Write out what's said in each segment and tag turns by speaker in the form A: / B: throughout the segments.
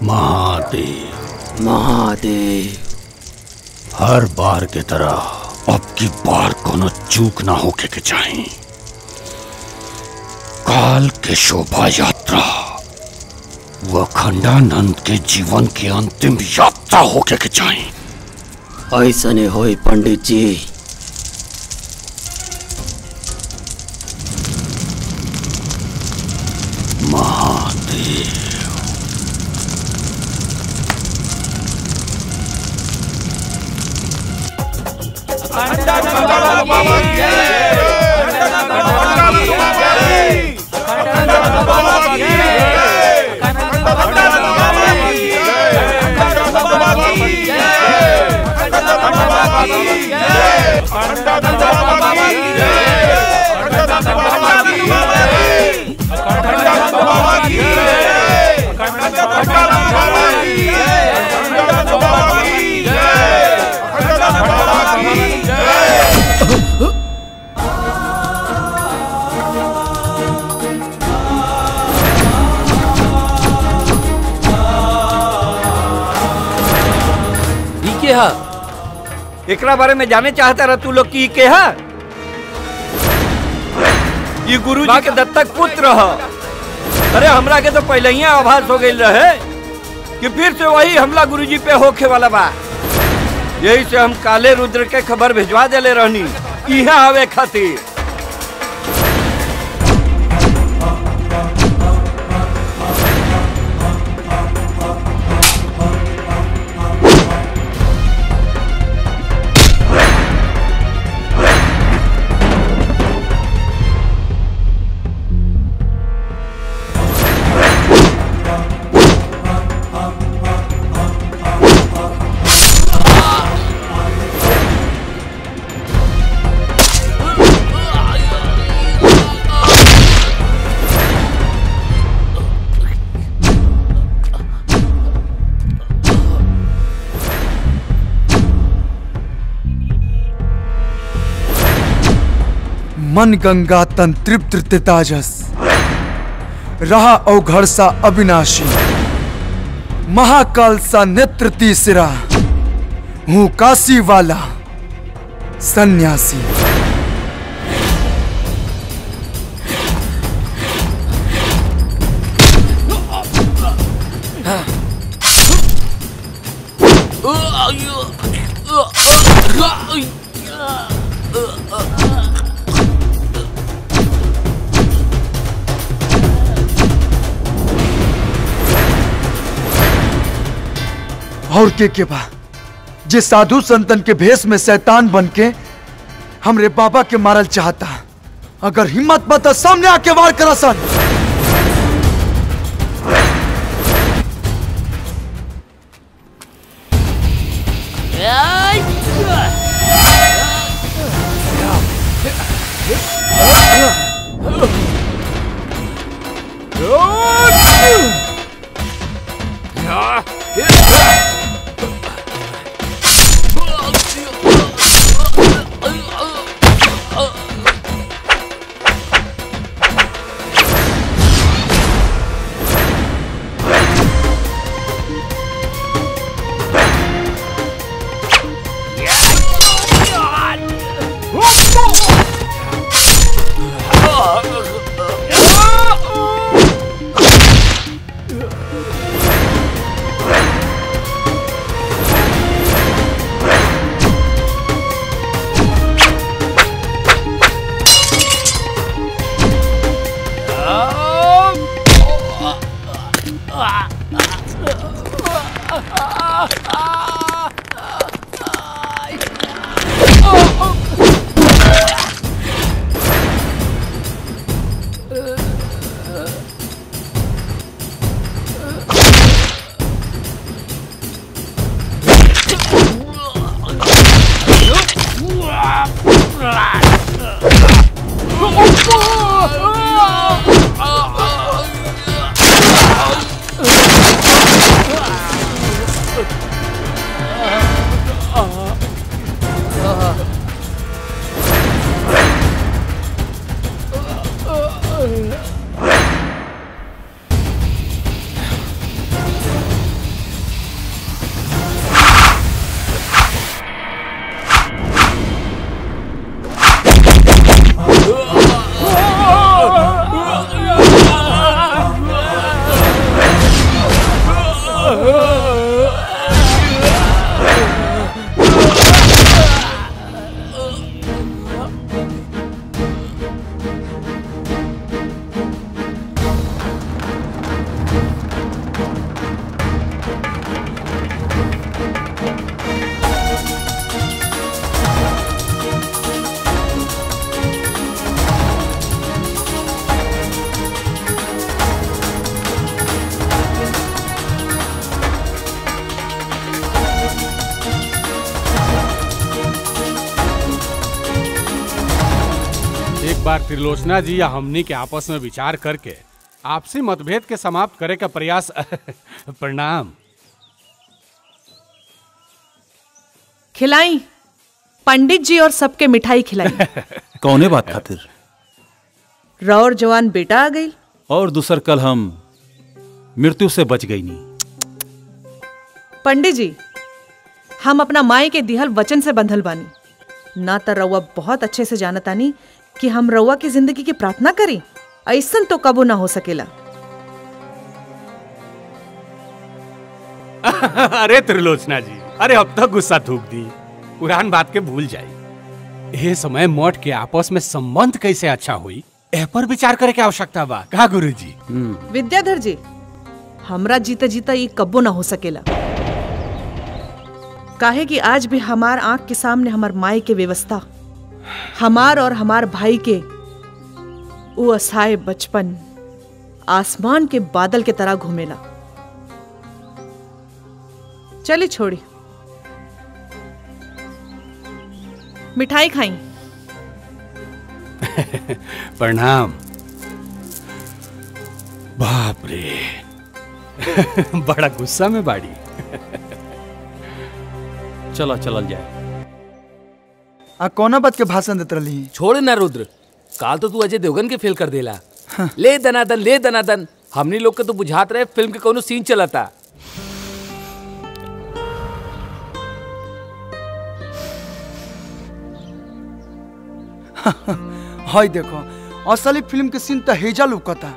A: महादेव
B: महादेव,
A: हर बार की तरह अब की बार कोनो चूक ना होके के चाहिए। काल के शोभा यात्रा वो अखंडानंद के जीवन की अंतिम यात्रा होके के चाहिए।
B: ऐसा नहीं होई पंडित जी।
A: महादेव,
C: एकरा बारे में जाने चाहता रहा तू लोग की के है? ये गुरुजी के दत्तक पुत्र है। अरे हमरा के तो पहले ही आभास हो गई रहे कि फिर से वही हमला गुरुजी पे होखे वाला बा। यही से हम काले रुद्र के खबर भिजवा देले रहनी यहाँ आवे खातिर।
D: मन गंगा तन तृप्त तेताजस, रहा अवघड़ सा अविनाशी, महाकाल सा नेत्र तीसरा, हूं काशी वाला सन्यासी। और के बा जे साधु संतन के भेष में शैतान बन के हमरे बाबा के मारल चाहता। अगर हिम्मत बता सामने आके वार करा सन।
E: एक बार त्रिलोचना जी या हमनी के आपस में विचार करके आपसी मतभेद के समाप्त करे का प्रयास प्रणाम।
F: खिलाई पंडित जी और सबके मिठाई खिलाई।
G: कौने बात खातिर?
F: रौर जवान बेटा आ गई
G: और दूसर कल हम मृत्यु से बच गई नहीं।
F: पंडित जी, हम अपना माई के दिहल वचन से बंधल बानी। ना तो रउआ बहुत अच्छे से जानतानी कि हम रउआ की जिंदगी की प्रार्थना करी, ऐसन तो कबो ना हो सकेला।
E: अरे त्रिलोचना जी, अरे अब तक गुस्सा थूक दी, पुरान बात के भूल जाई। ये समय मठ के आपस में संबंध कैसे अच्छा हुई ए पर विचार करे के आवश्यकता बा का गुरुजी?
F: विद्याधर जी, हमरा जीता जीता ये कब्बो ना हो सकेला। काहे कि आज भी हमार आंख के सामने हमार माई के व्यवस्था, हमार और हमार भाई के वो असाय बचपन आसमान के बादल के तरह घूमेला। चली छोड़ी, मिठाई खाई।
E: प्रणाम। बाप रे बड़ा गुस्सा में बाड़ी।
G: चला चलल जाए।
D: कौना बात के भाषण देत रही?
H: छोड़ ना रुद्र, काल तो तू अजय देवगन के फेल कर देला। ले दनादन ले दनादन, हमनी लोग के तो बुझात रहे फिल्म के कोनो सीन चलता।
D: हाय देखो, असली फिल्म के सीन तो हेजा लुकता।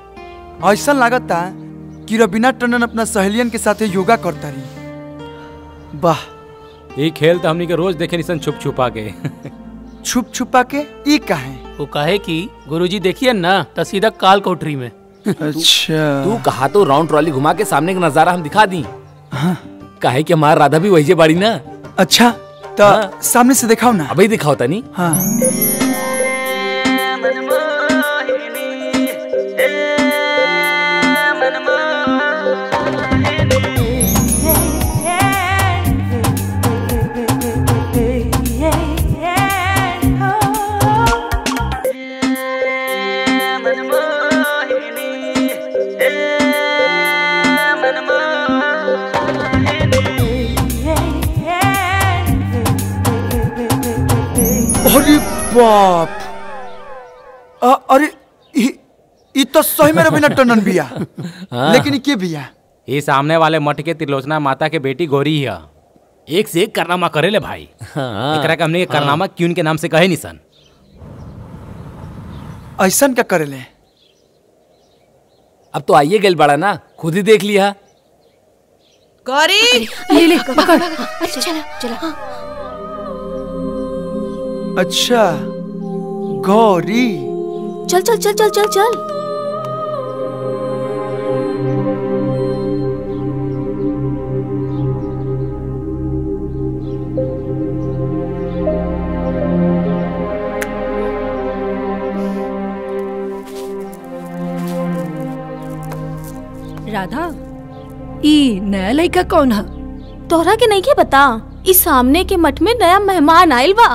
D: ऐसा लागता कि रवीना टंडन अपना सहेलियन के साथ योगा करता रही। वाह,
H: ये खेल तो हमनी के रोज देखे निसन छुप छुपा के।
D: छुप छुपा के ई काहे?
I: वो कहे कि गुरुजी देखिए ना तो सीधा काल कोठरी में।
D: अच्छा,
H: तू कहा तो राउंड ट्रॉली घुमा के सामने का नजारा हम दिखा दी। काहे कि हमारा राधा भी वही बाड़ी ना।
D: अच्छा तो सामने से दिखाओ ना।
H: अभी दिखाओ तनी।
D: हाँ। अरे बाप, अरे ये तो सही में रवीना टंडन बिया। लेकिन के बिया?
H: ये सामने वाले मठ के त्रिलोचना माता के बेटी गौरी है। एक से एक करनामा करे ले भाई। एकरा के हमने करनामा क्यों के नाम से कहे निसन।
D: ऐसन क्या करे ले?
H: अब तो आइए गेल बड़ा ना, खुद ही देख लिया।
F: गौरी
J: ले ले पकड़। चला चला।
D: अच्छा गौरी,
J: चल चल चल चल चल चल।
K: राधा, ई नया लड़का कौन है?
J: तोहरा के नहीं के बता, इस सामने के मठ में नया मेहमान आयल बा।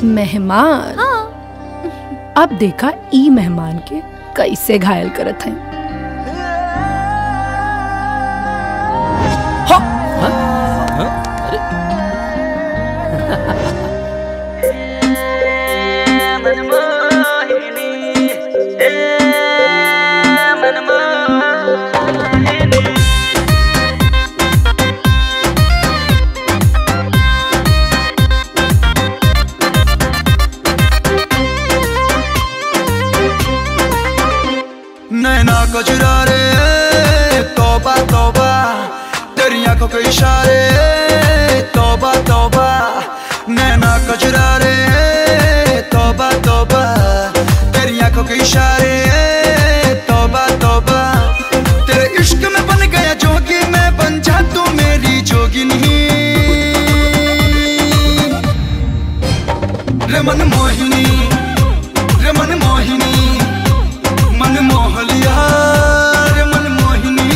K: मेहमान?
J: हाँ।
K: अब देखा ई मेहमान के कैसे घायल करत हैं।
D: नैना कचरा रे, तौबा तौबा, तेरी आंखों के इशारे, तौबा तौबा। नैना कचरा रे, तौबा तौबा, तेरी आंखों के इशारे, तौबा तौबा। तेरे इश्क में बन गया जोगी, मैं बन जा तू मेरी जोगिनी। रे मन मोहिनी, रे मन मोहिनी, मन मोह लिया रे मन मोहिनी।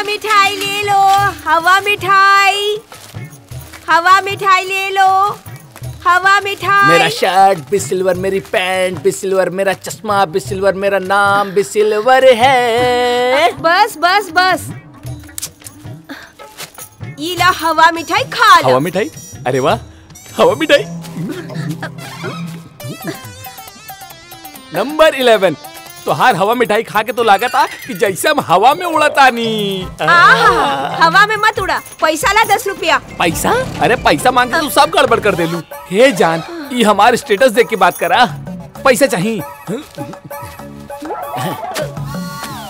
L: मिठाई ले लो, हवा मिठाई, हवा मिठाई ले लो, हवा मिठाई।
H: मेरा शर्ट भी सिल्वर, मेरी पैंट भी सिल्वर, मेरा चश्मा भी सिल्वर, मेरा नाम भी सिल्वर है।
L: बस बस बस, ये ला हवा मिठाई खा लो।
H: हवा मिठाई? अरे वाह, हवा मिठाई। नंबर 11, तो हर हवा मिठाई खा के तो लागत आ कि जैसे हम हवा में उड़ता नहीं।
L: हवा में मत उड़ा, पैसा ला 10 रुपया।
H: पैसा? अरे पैसा मांग के तू सब गड़बड़ कर देलू। हे जान, ये हमारे स्टेटस देख के बात करा, पैसा चाहिए।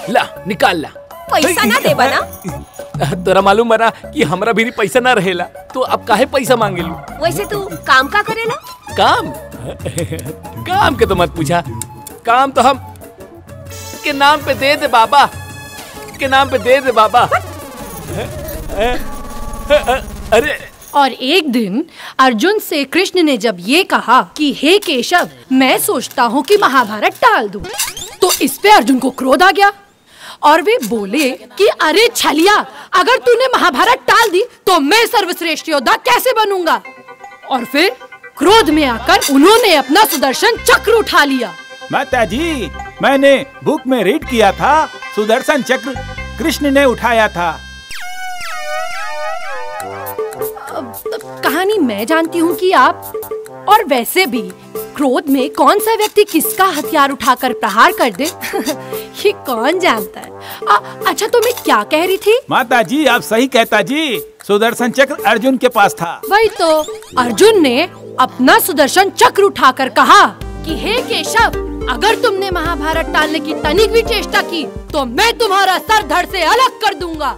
H: ला निकाल ला।
L: पैसा ना देबा ना?
H: तोरा मालूम बना कि हमरा भी पैसा ना रहेला, तो अब काहे पैसा मांगेलू?
L: वैसे तू काम का करेला?
H: काम? काम के तो मत पूछा, काम तो हम के नाम पे दे दे बाबा, के नाम पे दे दे बाबा। अरे
K: और एक दिन अर्जुन से कृष्ण ने जब ये कहा कि हे केशव, मैं सोचता हूँ कि महाभारत टाल दूं, तो इस पे अर्जुन को क्रोध आ गया और वे बोले कि अरे छलिया, अगर तूने महाभारत टाल दी तो मैं सर्वश्रेष्ठ योद्धा कैसे बनूंगा। और फिर क्रोध में आकर उन्होंने अपना सुदर्शन चक्र उठा लिया।
M: माताजी, मैंने बुक में रीड किया था, सुदर्शन चक्र कृष्ण ने उठाया था।
K: कहानी मैं जानती हूँ कि आप, और वैसे भी क्रोध में कौन सा व्यक्ति किसका हथियार उठाकर प्रहार कर दे ये कौन जानता है। अच्छा, तो मैं क्या कह रही थी?
M: माताजी आप सही कहता जी, सुदर्शन चक्र अर्जुन के पास था।
K: वही तो, अर्जुन ने अपना सुदर्शन चक्र उठाकर कहा कि हे केशव, अगर तुमने महाभारत टालने की तनिक भी चेष्टा की तो मैं तुम्हारा सर धड़ से अलग कर दूंगा।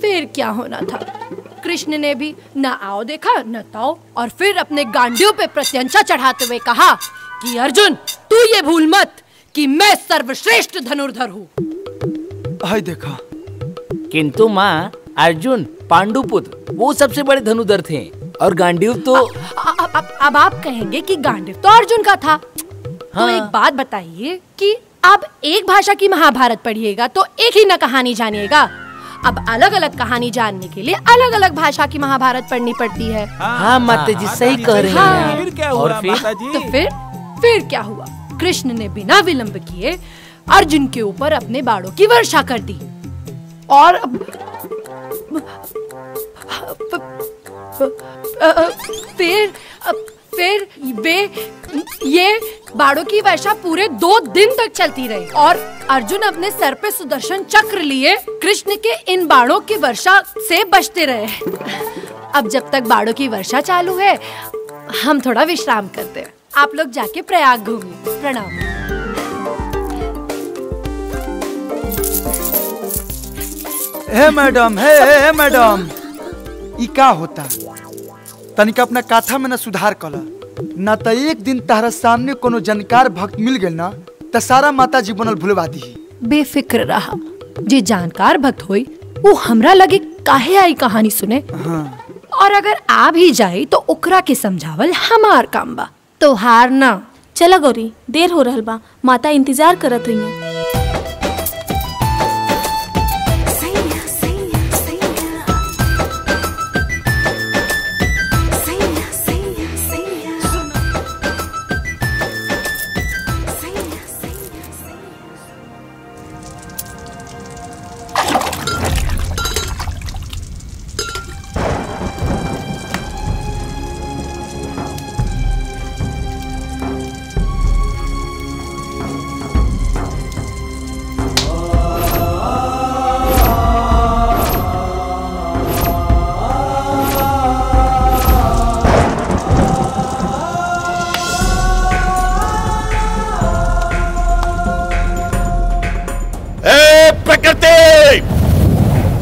K: फिर क्या होना था, कृष्ण ने भी न आओ देखा न ताओ, और फिर अपने गांडियों पे प्रत्यंचा चढ़ाते हुए कहा कि अर्जुन, तू ये भूल मत कि मैं सर्वश्रेष्ठ धनुर्धर हूँ।
D: हाय देखा।
H: किंतु माँ, अर्जुन पांडुपुत्र वो सबसे बड़े धनुर्धर थे, और गांडीव तो
K: अब आप कहेंगे कि गांडीव तो अर्जुन का था। तो एक बात बताइए कि अब एक भाषा की महाभारत पढ़िएगा तो एक ही न कहानी जानिएगा। अब अलग अलग कहानी जानने के लिए अलग अलग भाषा की महाभारत पढ़नी पड़ती है।
H: हाँ माता जी सही कह रही हैं।
M: फिर क्या हुआ माताजी?
K: तो फिर क्या हुआ, कृष्ण ने बिना विलंब किए अर्जुन के ऊपर अपने बाणों की वर्षा कर दी, और फिर ये बाणों की वर्षा पूरे 2 दिन तक चलती रही, और अर्जुन अपने सर पे सुदर्शन चक्र लिए कृष्ण के इन बाणों की वर्षा से बचते रहे। अब जब तक बाणों की वर्षा चालू है, हम थोड़ा विश्राम करते हैं। आप लोग जाके प्रयाग घूमिए। प्रणाम।
D: हे मैडम, हे मैडम, ई का होता? तनिक अपना काथा में न सुधार कला, न तो एक दिन तारा सामने कोनो जानकार भक्त मिल गए ना, तो सारा माता जी बनल भुलवा दी।
K: बेफिक्र रहा, जे जानकार भक्त होई वो हमरा लगे काहे आई कहानी सुने।
D: हाँ।
K: और अगर आ भी जाए तो ओकरा के समझावल हमार काम बा, तो हार ना।
J: चला गौरी, देर हो रहल बा, माता इंतजार करत रही हैं।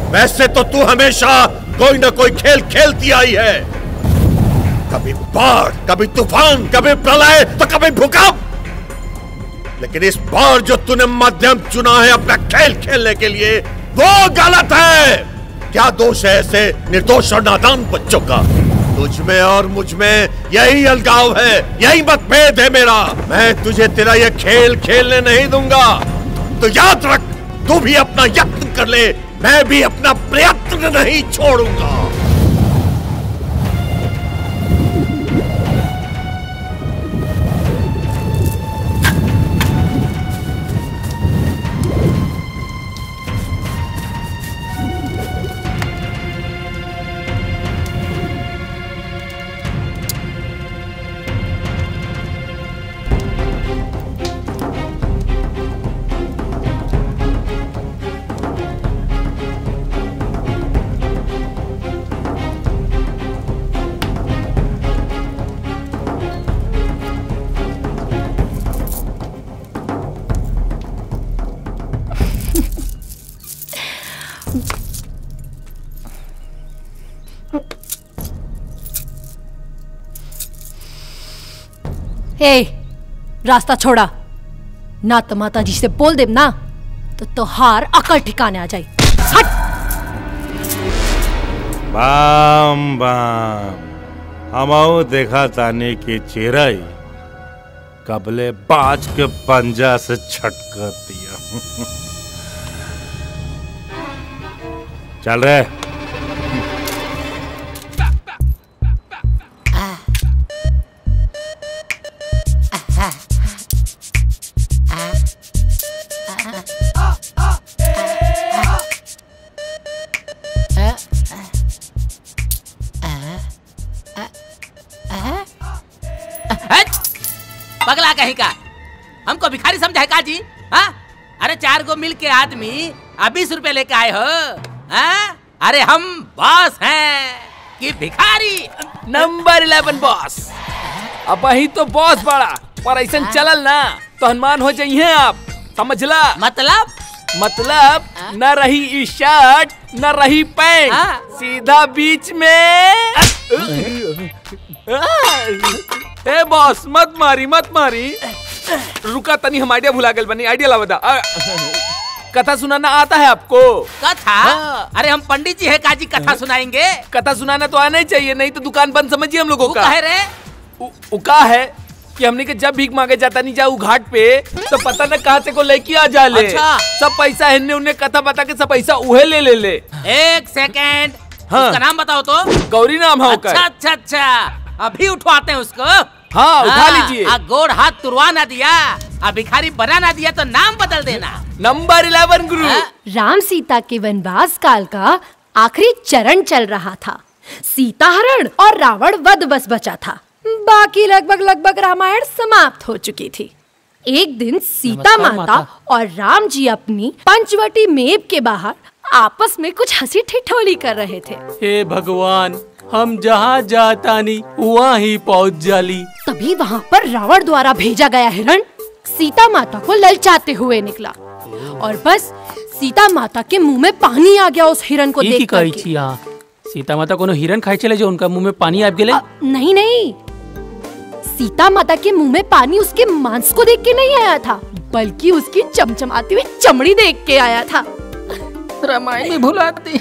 A: वैसे तो तू हमेशा कोई ना कोई खेल खेलती आई है, कभी बाढ़, कभी तूफान, कभी प्रलय, तो कभी भूकंप। लेकिन इस बार जो तूने माध्यम चुना है अपना खेल खेलने के लिए, वो गलत है। क्या दोष है ऐसे निर्दोष और नादान बच्चों का? तुझ में और मुझ में यही अलगाव है, यही मतभेद है मेरा। मैं तुझे तेरा ये खेल खेलने नहीं दूंगा। तो याद रख, तू भी अपना यत्न कर ले, मैं भी अपना प्रयत्न नहीं छोड़ूंगा।
K: ए, रास्ता छोड़ा, ना तो माता जी से बोल देव ना तो तोहार अकल ठिकाने आ जाई। हट।
N: बाम बाम, हमाओ देखा ताने की चिराई कबले बाज के पंजा से छटका दिया। चल रहे
H: पगला कहीं का, हमको भिखारी समझा है का जी? हाँ? अरे 4 गो मिल के आदमी 20 रुपए लेके आए हो? हाँ? अरे हम बॉस हैं कि भिखारी?
O: Number 11 boss. अब वही तो बॉस बड़ा, पर ऐसा चलल ना तो हनुमान हो जाइए आप, समझला? मतलब न रही शर्ट न रही पैंट, सीधा बीच में। ए बॉस, मत मारी। रुका तनी, हम आइडिया भुला गए बनी, आइडिया ला बता। कथा सुनाना आता है आपको?
H: कथा? अरे हम पंडित जी है काजी, कथा सुनाएंगे?
O: कथा सुनाना तो आना ही चाहिए, नहीं तो दुकान बंद समझिए हम लोगों का।
H: का
O: है कि हमने के जब भीख मांगे जाता नहीं जाऊ घाट पे तो पता न कहाँ से को लेके आ जा ले।
H: अच्छा।
O: सब पैसा है उन्हें कथा बता के सब पैसा उहे ले।
H: 1 सेकेंड,
O: हाँ।
H: उसका नाम बताओ तो।
O: गौरी नाम है।
H: अच्छा, अभी उठवाते हैं उसको।
O: हाँ, उठा लीजिए।
H: गोड़ हाथ तुरवा ना दिया, भिखारी बना ना दिया तो नाम बदल देना।
O: नंबर 11 गुरु।
K: राम सीता के वनवास काल का आखिरी चरण चल रहा था। सीता हरण और रावण वध बस बचा था, बाकी लगभग रामायण समाप्त हो चुकी थी। एक दिन सीता माता और राम जी अपनी पंचवटी मेव के बाहर आपस में कुछ हंसी ठिठोली कर रहे थे।
I: हे भगवान, हम जहाँ जाता नहीं वहाँ ही पहुँच जाली।
K: तभी वहाँ पर रावण द्वारा भेजा गया हिरण सीता माता को ललचाते हुए निकला और बस सीता माता के मुंह में पानी आ गया उस हिरण को देख कर।
I: सीता माता को हिरण खाई चले जो उनका मुंह में पानी आ गए?
K: नहीं, सीता माता के मुंह में पानी उसके मांस को देख के नहीं आया था, बल्कि उसकी चमचमाती हुई चमड़ी देख के आया था।
I: रामायण में भुलाती।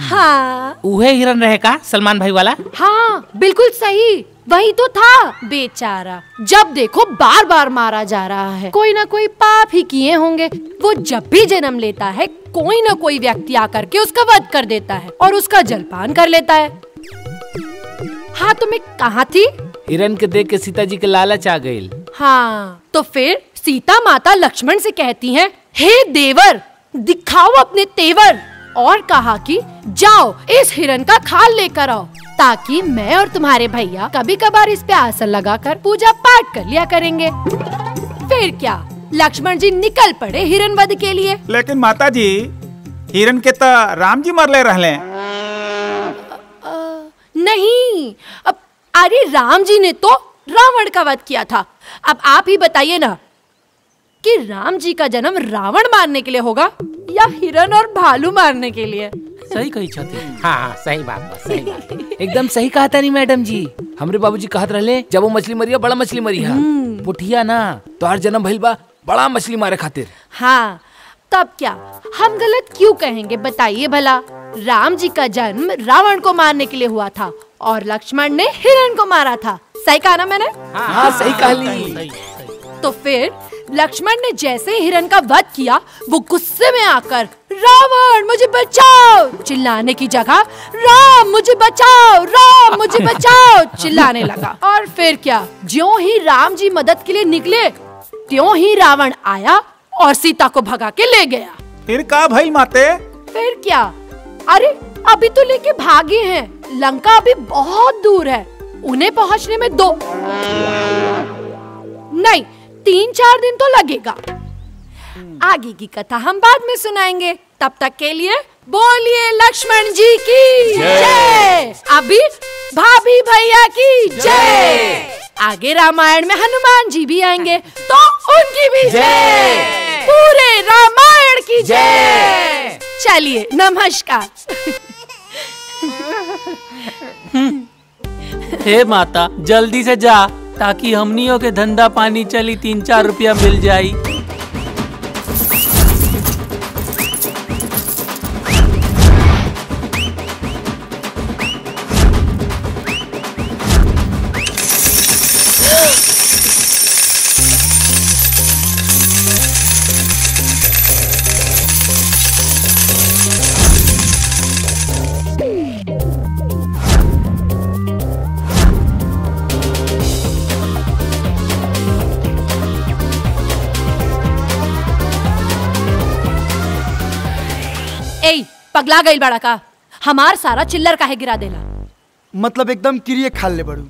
K: हाँ,
H: उहे हिरण रहे का सलमान भाई वाला?
K: हाँ, बिल्कुल सही, वही तो था। बेचारा जब देखो बार बार मारा जा रहा है। कोई ना कोई पाप ही किए होंगे। वो जब भी जन्म लेता है कोई ना कोई व्यक्ति आकर के उसका वध कर देता है और उसका जलपान कर लेता है। हाँ, तुम्हें कहाँ थी?
H: हिरण के देख के सीता जी के लालच आ गई।
K: हाँ, तो फिर सीता माता लक्ष्मण से कहती हैं, हे देवर, दिखाओ अपने तेवर, और कहा कि जाओ इस हिरण का खाल लेकर आओ, ताकि मैं और तुम्हारे भैया कभी कभार इस पे आसन लगाकर पूजा पाठ कर लिया करेंगे। फिर क्या, लक्ष्मण जी निकल पड़े हिरण वध के लिए।
M: लेकिन माता जी, हिरण के तो राम जी मरले रहले।
K: नहीं, अरे राम जी ने तो रावण का वध किया था। अब आप ही बताइए ना कि राम जी का जन्म रावण मारने के लिए होगा या हिरण और भालू मारने के लिए?
I: सही कही छथी।
H: हाँ, सही बात, सही बात। एकदम सही कहा था नहीं मैडम जी। हमरे बाबूजी कहत रहले जब वो मछली मरिया बड़ा मछली मरिया, पुठिया ना तो हर जन्म भइल बा बड़ा मछली मारे खातिर।
K: हाँ, तब क्या हम गलत क्यों कहेंगे बताइए भला। राम जी का जन्म रावण को मारने के लिए हुआ था और लक्ष्मण ने हिरण को मारा था। सही कहा ना मैंने?
H: हाँ, सही कहा ली।
K: तो फिर लक्ष्मण ने जैसे ही हिरण का वध किया वो गुस्से में आकर रावण मुझे बचाओ चिल्लाने की जगह राम मुझे बचाओ चिल्लाने लगा। और फिर क्या, ज्यों ही राम जी मदद के लिए निकले त्यों ही रावण आया और सीता को भगा के ले गया।
M: फिर का भाई माते?
K: फिर क्या, अरे अभी तो लेके भागे हैं, लंका अभी बहुत दूर है, उन्हें पहुंचने में 2 नहीं 3-4 दिन तो लगेगा। आगे की कथा हम बाद में सुनाएंगे, तब तक के लिए बोलिए लक्ष्मण जी की जय। अभी भाभी भैया की जय। आगे रामायण में हनुमान जी भी आएंगे तो उनकी भी जय। पूरे रामायण की जय। चलिए नमस्कार।
I: हे माता जल्दी से जा ताकि हमनियों के धंधा पानी चली 3-4 रुपया मिल जाई।
K: पगला गई बड़ा का, हमार सारा चिल्लर काहे गिरा देला।
D: मतलब एकदम किरिए खाल ले बड़ू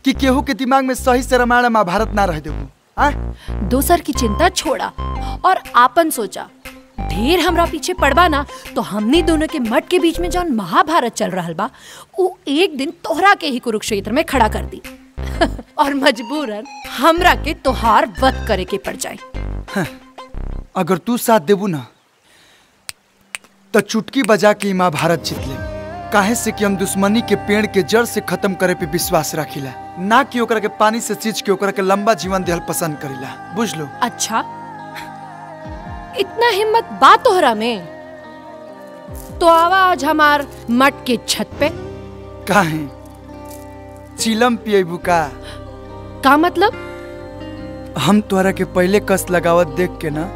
D: कि केहू के दिमाग में सही से रामायण महाभारत ना रह देबू।
K: दोसर की चिंता छोड़ा और आपन सोचा। ढेर हमरा पीछे पड़बा ना तो हमनी दोनों के मठ के बीच में जौन महाभारत चल रहा बा वो एक दिन तोहरा के ही कुरुक्षेत्र में खड़ा कर दी और मजबूरन हमरा के तोहार वध करे के पड़ जाए।
D: अगर तू साथ देबू ना तो चुटकी बजा के महाभारत जीत ले। काहे से कि हम दुश्मनी के पेड़ के जड़ से खत्म करे पे विश्वास रखिला, ना कि ओकरा के पानी से सींच के ओकरा के लंबा जीवन देहल पसंद करिला। बुझ लो।
K: अच्छा इतना हिम्मत बात तोहरा में, तो आवा आज हमार मठ के छत पे।
D: काहे चिलम पिएबू का
K: मतलब?
D: हम तोहरा के पहले कस लगावत देख के ना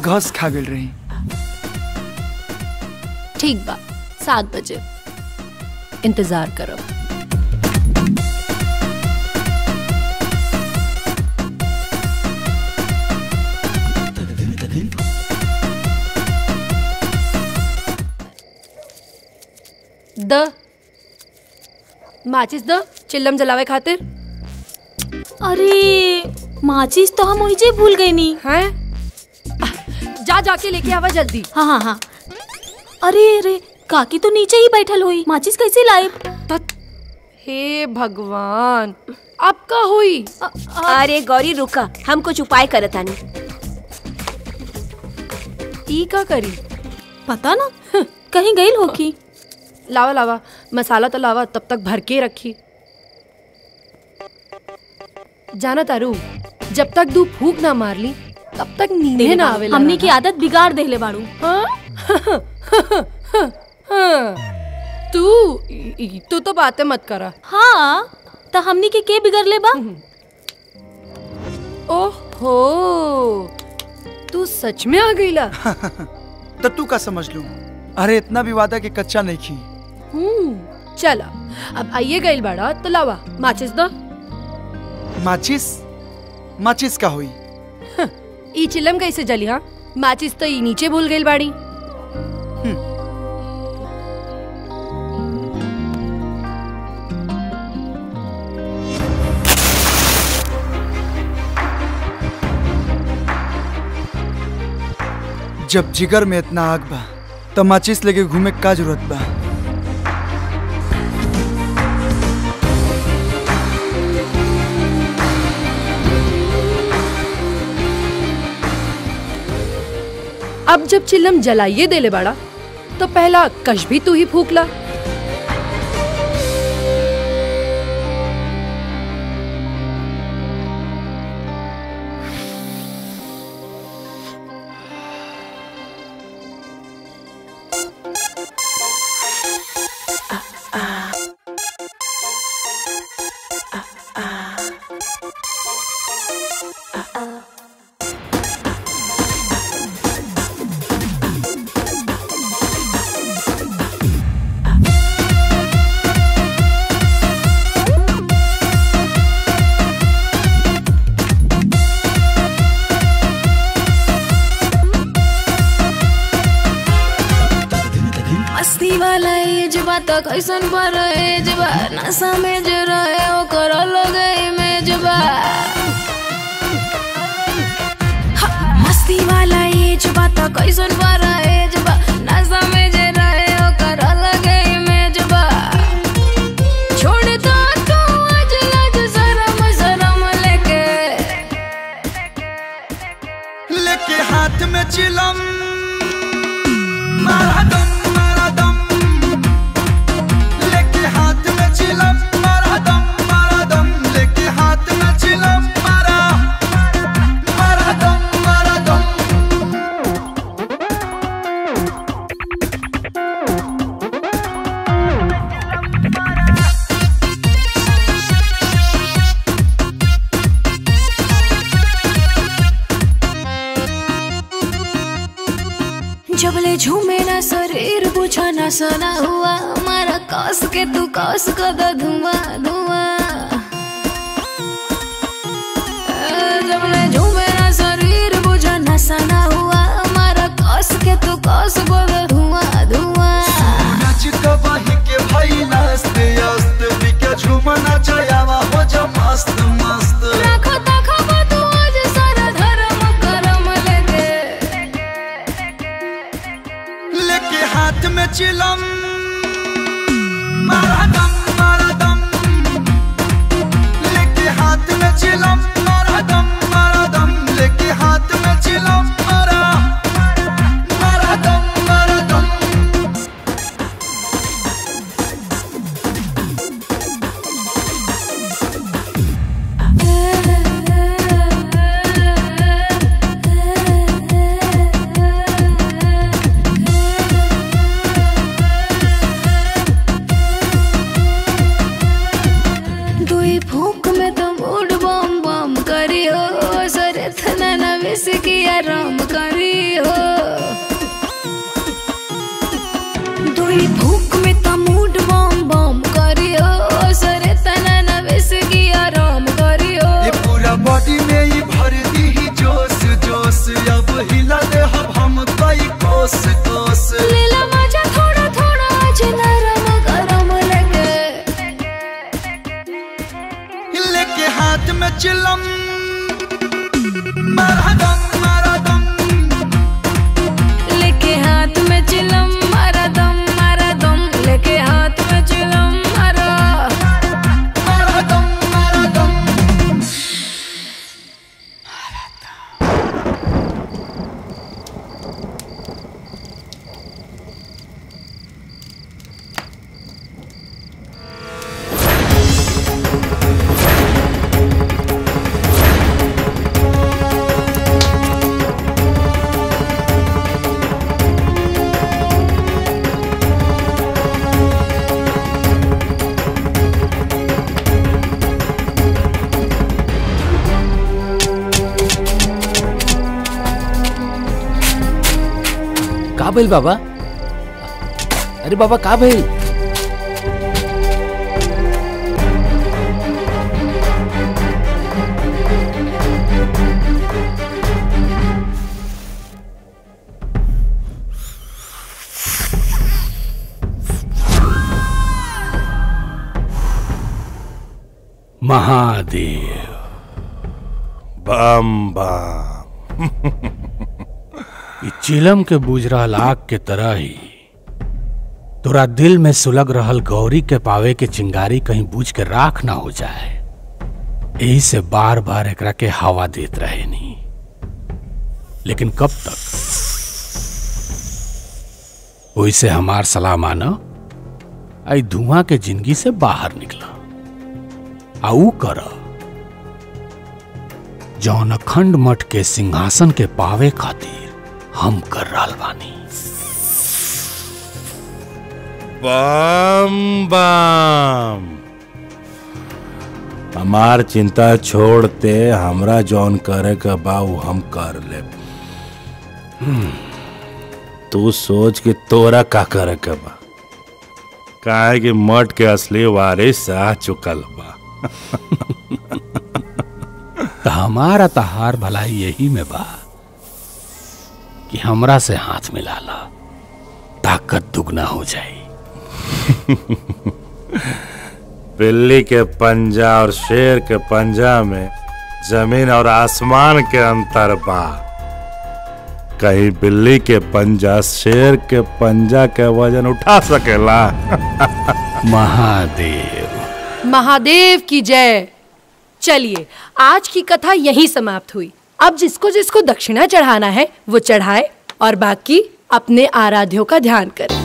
D: घास खा गई रही।
K: ठीक बा 7 बजे इंतजार करो। माचिस द चिल्लम जलावे खातिर।
J: अरे माचिस तो हम ओहिजे भूल गए नी।
K: हैं? जाके लेके आवा जल्दी।
J: हाँ। अरे काकी तो नीचे ही बैठल हुई, माचिस कैसे लाए?
K: हे भगवान अब का हुई?
L: अरे गौरी रुका, हम कुछ उपाय करत आनी।
K: ई का करी
J: पता ना, कहीं गई होगी।
K: लावा मसाला तो लावा, तब तक भर के रखी। जाना तारू, जब तक दू फूक ना मार ली तब तक नींद ना आवे।
J: हमनी की आदत बिगाड़ देले बाड़ू।
K: तू तो बातें मत करा।
J: हाँ तो हमनी के बिगड़ बा।
K: ओहो तू सच में आ गईला।
D: तो तू का समझ लू? अरे इतना भी वादा के कच्चा नहीं खी।
K: चला अब आइए गईल बाड़ा तो लावा माचिस दो।
D: माचिस का हुई?
K: ई चिलम कैसे जली? हाँ माचिस तो ई नीचे भूल गई बाड़ी।
D: जब जिगर में इतना आग बा तो माचिस लेके घूमे का जरूरत बा?
K: अब जब चिल्लम जलाइए देले बाड़ा तो पहला कश भी तू ही फूकला।
P: बात कैसन बरहेज बा नशा में जे रहे ओकर अलग इमेज बा मस्ती वाला एज बात कैसन बरहेज बा नशा में जे रहे ओकर अलग इमेज बा छोड़ दो तू आज लाज शरम शरम
D: लेके हाथ में चिलम मारा दम लेके हाथ में चिलम मारा दम लेके हाथ में चिलम मारा दम
P: जबले झूमे ना शरीर पूछा ना सना हुआ हमारा कस के तू कस कर धुआं धुआं जबले झूमे ना शरीर पूछा ना सना हुआ हमारा कस के तू कस कर धुआं धुआं
D: सूरज कबाही के भाई नाचते आस्ते बिके झूमना चायावा हो जा मस्त मस्त
P: रखो तखो तू आज सारा धर्म करम
D: लेके हाथ में चिलम मारा दम लेके हाथ में चिलम मारा दम लेके हाथ में चिलम मारा दम
P: दुई फूक में तो मूड बम बम करी हो सरे थना ना विस की आराम करी हो दुई फूक में तो मूड बम बम करी हो सरे थना ना विस की आराम करी हो
D: ये पूरा बॉडी में ही भर दी ही जोश जोश अब हिला दे हम कई कोस कोस
P: लीला मजा थोड़ा थोड़ा आज नरम गरम
D: लेके हाथ में चिलम मारा दम
P: लेके हाथ में चिलम मारा दम लेके हाथ में चिलम मारा
D: दम
O: का भइल बाबा? अरे बाबा का भइल?
E: महादेव
N: बम बम
E: ई चिलम के बुझ रहल आग के तरह ही तोरा दिल में सुलग रहल गौरी के पावे के चिंगारी कहीं बुझ के राख ना हो जाए, यही से बार बार एकरा के हवा देत रहे नहीं। लेकिन कब तक? वैसे हमार सलाह मानो, आई धुआं के जिंदगी से बाहर निकला आऊ कर जौन अखंड मठ के सिंहासन के पावे खातिर हम कर रहल बानी।
N: बम बम हमार चिंता छोड़ते हमरा जौन करे का बा उ हम कर ले। तू सोच के तोरा का करे का बा, काहे कि मठ के असली वारिस आ चुकल बा।
E: तो हमारा तहार भलाई यही में बा कि हमरा से हाथ मिला ला, ताकत दुगना हो जाए।
N: बिल्ली के पंजा और शेर के पंजा में जमीन और आसमान के अंतर बा। कहीं बिल्ली के पंजा शेर के पंजा के वजन उठा सकेला?
E: महादेव
K: महादेव की जय। चलिए आज की कथा यहीं समाप्त हुई। अब जिसको जिसको दक्षिणा चढ़ाना है वो चढ़ाए और बाकी अपने आराध्यों का ध्यान करें।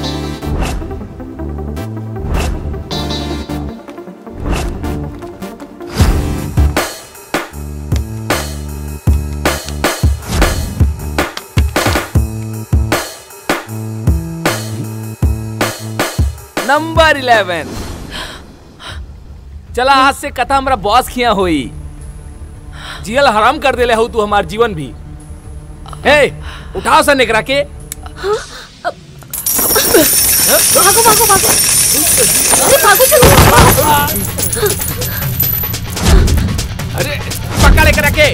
O: नंबर 11। चला आज से कथा हमारा बॉस खिया हुई। जियल हराम कर देले हो तू हमार जीवन भी। हे उठाओ सा निकरा के।
J: भागो भागो भागो। अरे भागो चलो।
O: अरे पकड़ लेकर के।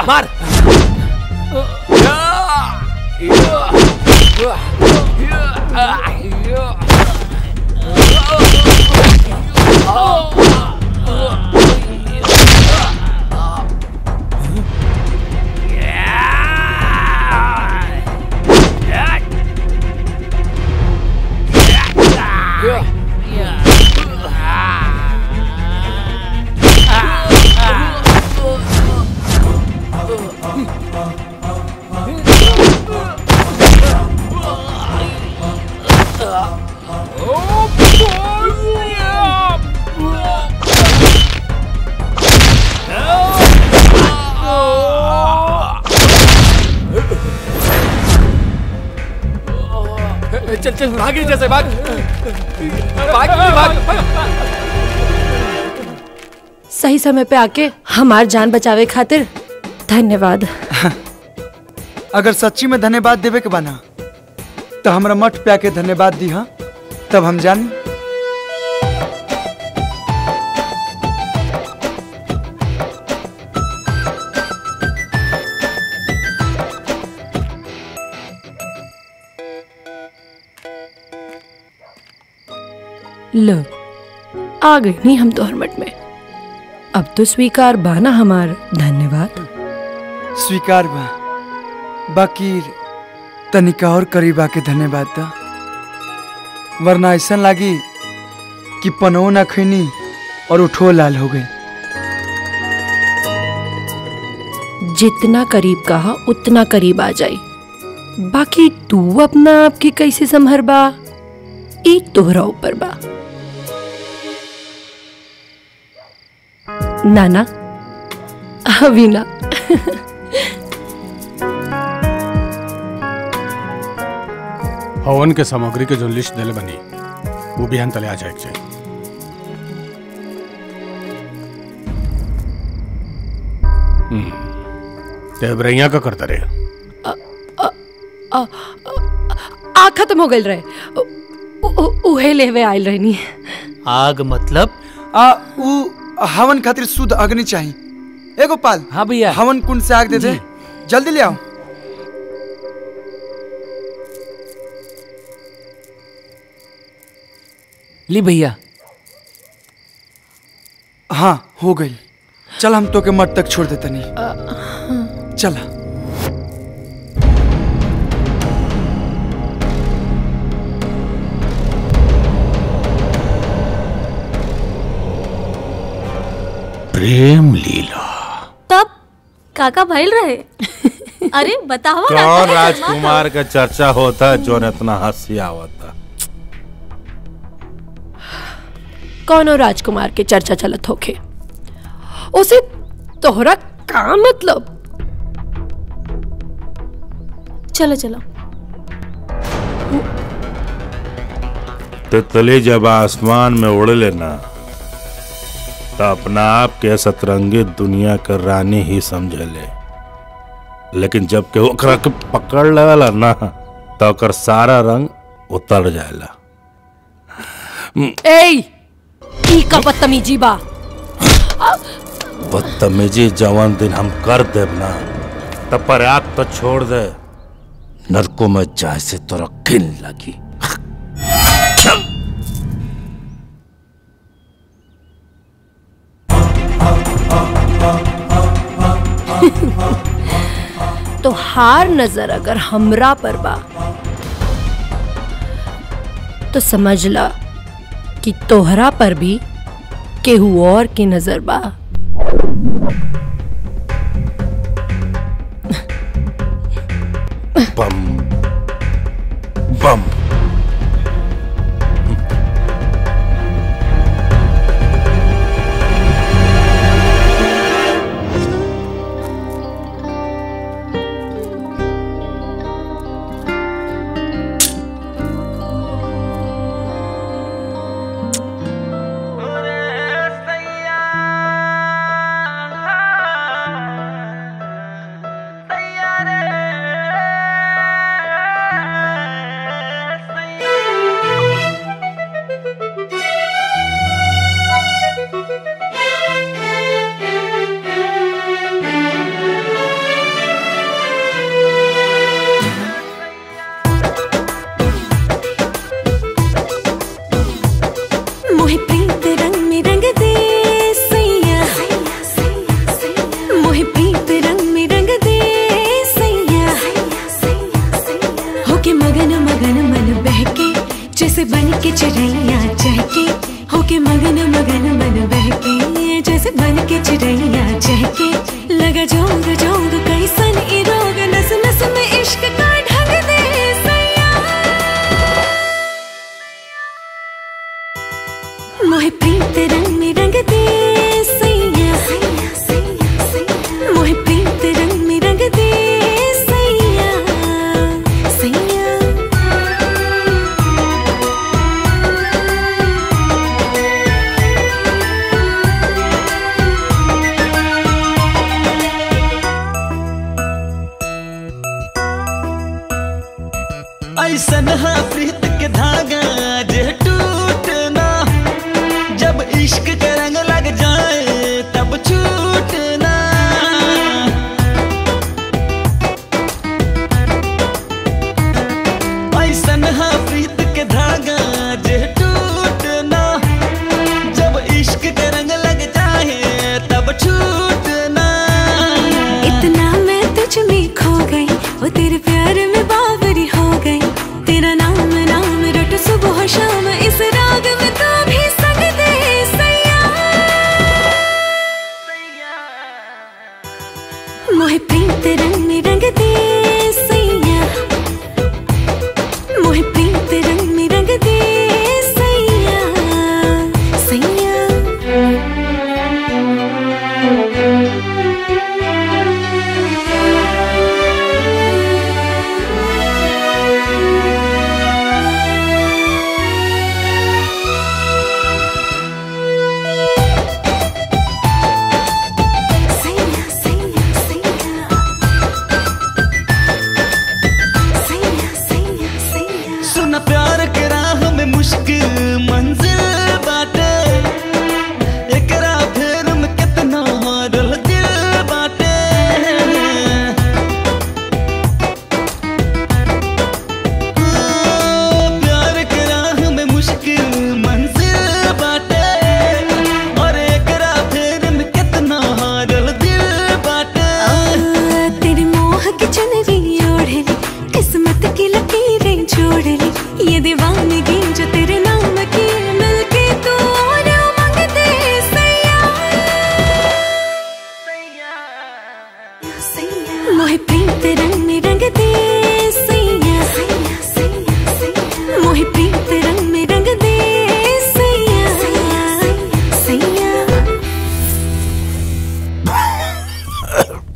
O: मार। चल चल भागी जैसे भाग भाग भाग।
K: सही समय पे आके हमार जान बचावे खातिर धन्यवाद।
D: अगर सच्ची में धन्यवाद देवे के बना तो हमरा मठ पे आके धन्यवाद दी। हाँ तब हम जान।
K: लो आ गई नहीं हम तो हरमट में। अब तो स्वीकार बाना हमार धन्यवाद।
D: स्वीकार बा बाकी तनिका और करीब आके धन्यवाद दा, वरना ऐसा लागी कि पनो ना खैनी और उठो लाल हो गई।
K: जितना करीब कहा उतना करीब आ जाई। बाकी तू अपना आपकी कैसे संभर बा ई तोहरा ऊपर बा। नाना अभी ना।
E: हवन के सामग्री के जो लिस्ट दिले बनी वो भी हम तले आ जाए। तेबरैया का करता रहे।
K: आ खत्म हो गई रहे। उहे लेवे आयल रहनी।
I: आग मतलब
D: हवन खातिर शुद्ध अग्नि चाहिए। ए गोपाल।
I: हाँ भैया।
D: हवन कुंड से आग दे दे, जल्दी ले आओ।
I: ली भैया।
D: हाँ हो गई। चल हम तो के मठ तक छोड़ देते नहीं। चला।
E: प्रेम लीला
J: तब काका भइल रहे। अरे बताओ
N: कौन राजकुमार का चर्चा होता है जो इतना हंसी आवता?
K: कौनो राजकुमार के चर्चा चलत होखे, उसे तोहरा का मतलब?
J: चलो चलो।
N: तितली जब आसमान में उड़ लेना तो अपना आप के सतरंगी दुनिया का रानी ही समझ ले, लेकिन जब के ओकरा के पकड़ लेला ना तो ओकर सारा रंग उतर जाएला।
K: ई का बदतमीजी बा।
N: बदतमीजी जवान दिन हम कर देब ना तब प्रयाग तो छोड़ दे, नरकों में जाए से तोरा घिन लगी।
K: तो हार नजर अगर हमरा पर बा तो समझ ला कि तोहरा पर भी केहू और की नजर बा।
N: बम बम।
D: ऐसन हा प्रीत के धागा जे टूटना, जब इश्क के रंग लग जाए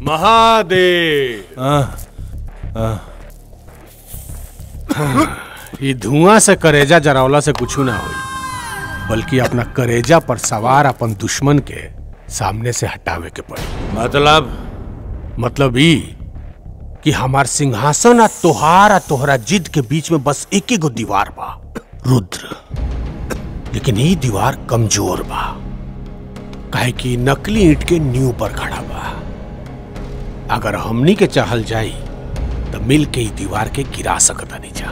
E: महादेव। ये धुआं से करेजा जरावला से कुछ ना होई, बल्कि अपना करेजा पर सवार अपन दुश्मन के सामने से हटावे के पड़ी। मतलब ई कि हमार सिंहासन आ तोहार आ तोहरा जिद के बीच में बस एक ही गो दीवार बा, रुद्र। लेकिन ये दीवार कमजोर बा, काहे कि नकली ईंट के नींव पर खड़ा बा। अगर हमनी के चाहल जाई तो मिल के ही दीवार के गिरा सकता नहीं जा।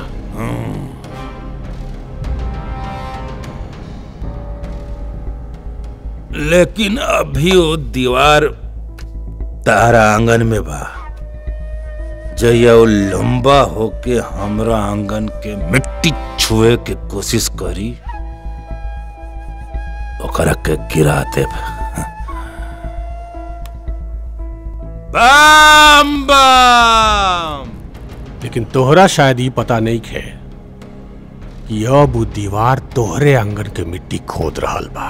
N: लेकिन अभी वो दीवार तारा आंगन में बा, जया वो लंबा होके हमरा आंगन के मिट्टी छुए के कोशिश करी, ओकरा के गिरा देब। बम बम।
E: लेकिन तोहरा शायद ये पता नहीं खे कि अब वो दीवार तोहरे आंगन के मिट्टी खोद रहल बा।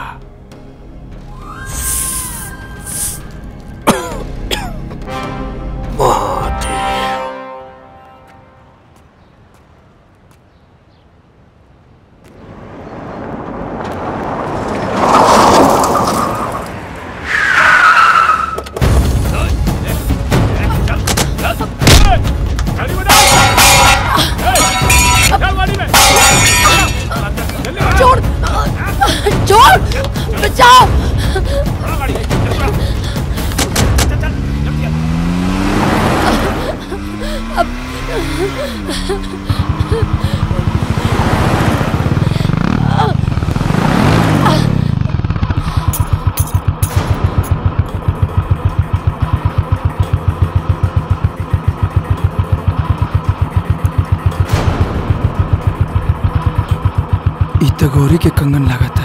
D: गौरी के कंगन लगा था।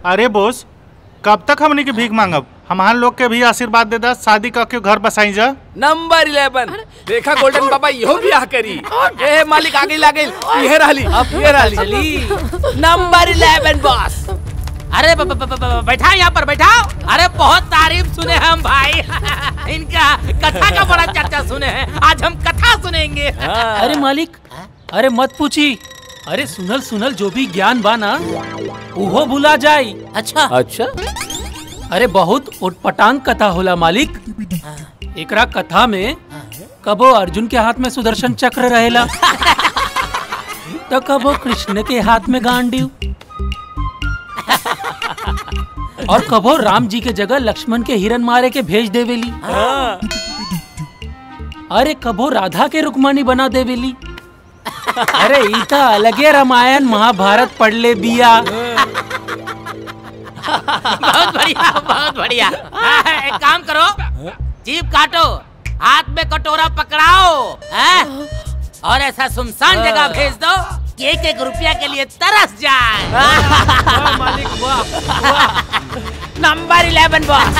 Q: अरे बोस, कब तक हमने की भीख मांगब? हमार लोग के भी आशीर्वाद दे दा, शादी करके घर बसाई जा।
O: नंबर 11 देखा गोल्डन बाबा इहो ब्याह करी। ए मालिक आगे लागे ये रहली, अब ये रहली नंबर 11 बॉस।
H: अरे बैठा यहाँ पर बैठाओ। अरे बहुत तारीफ सुने हम भाई इनका कथा का बड़ा चर्चा सुने हैं, आज हम कथा सुनेंगे।
I: अरे मालिक, अरे मत पूछी। अरे सुनल सुनल जो भी ज्ञान बा ना उहो भुला जाई।
H: अच्छा
O: अच्छा।
I: अरे बहुत उटपटांग कथा होला मालिक। एकरा कथा में कबो अर्जुन के हाथ में सुदर्शन चक्र रहेला तो कबो कृष्ण के हाथ में गांडीव, और कबो राम जी के जगह लक्ष्मण के हिरन मारे के भेज देवेली। अरे कबो राधा के रुक्मणी बना देवेली। अरे इता अलगे रामायण महाभारत पढ़ ले बिया।
H: बहुत बढ़िया बहुत बढ़िया। एक काम करो, जीभ काटो, हाथ में कटोरा पकड़ाओ और ऐसा सुनसान जगह भेज दो कि 1-1 रुपया के लिए तरस जाए।
O: मालिक वाह।
H: Number 11 boss.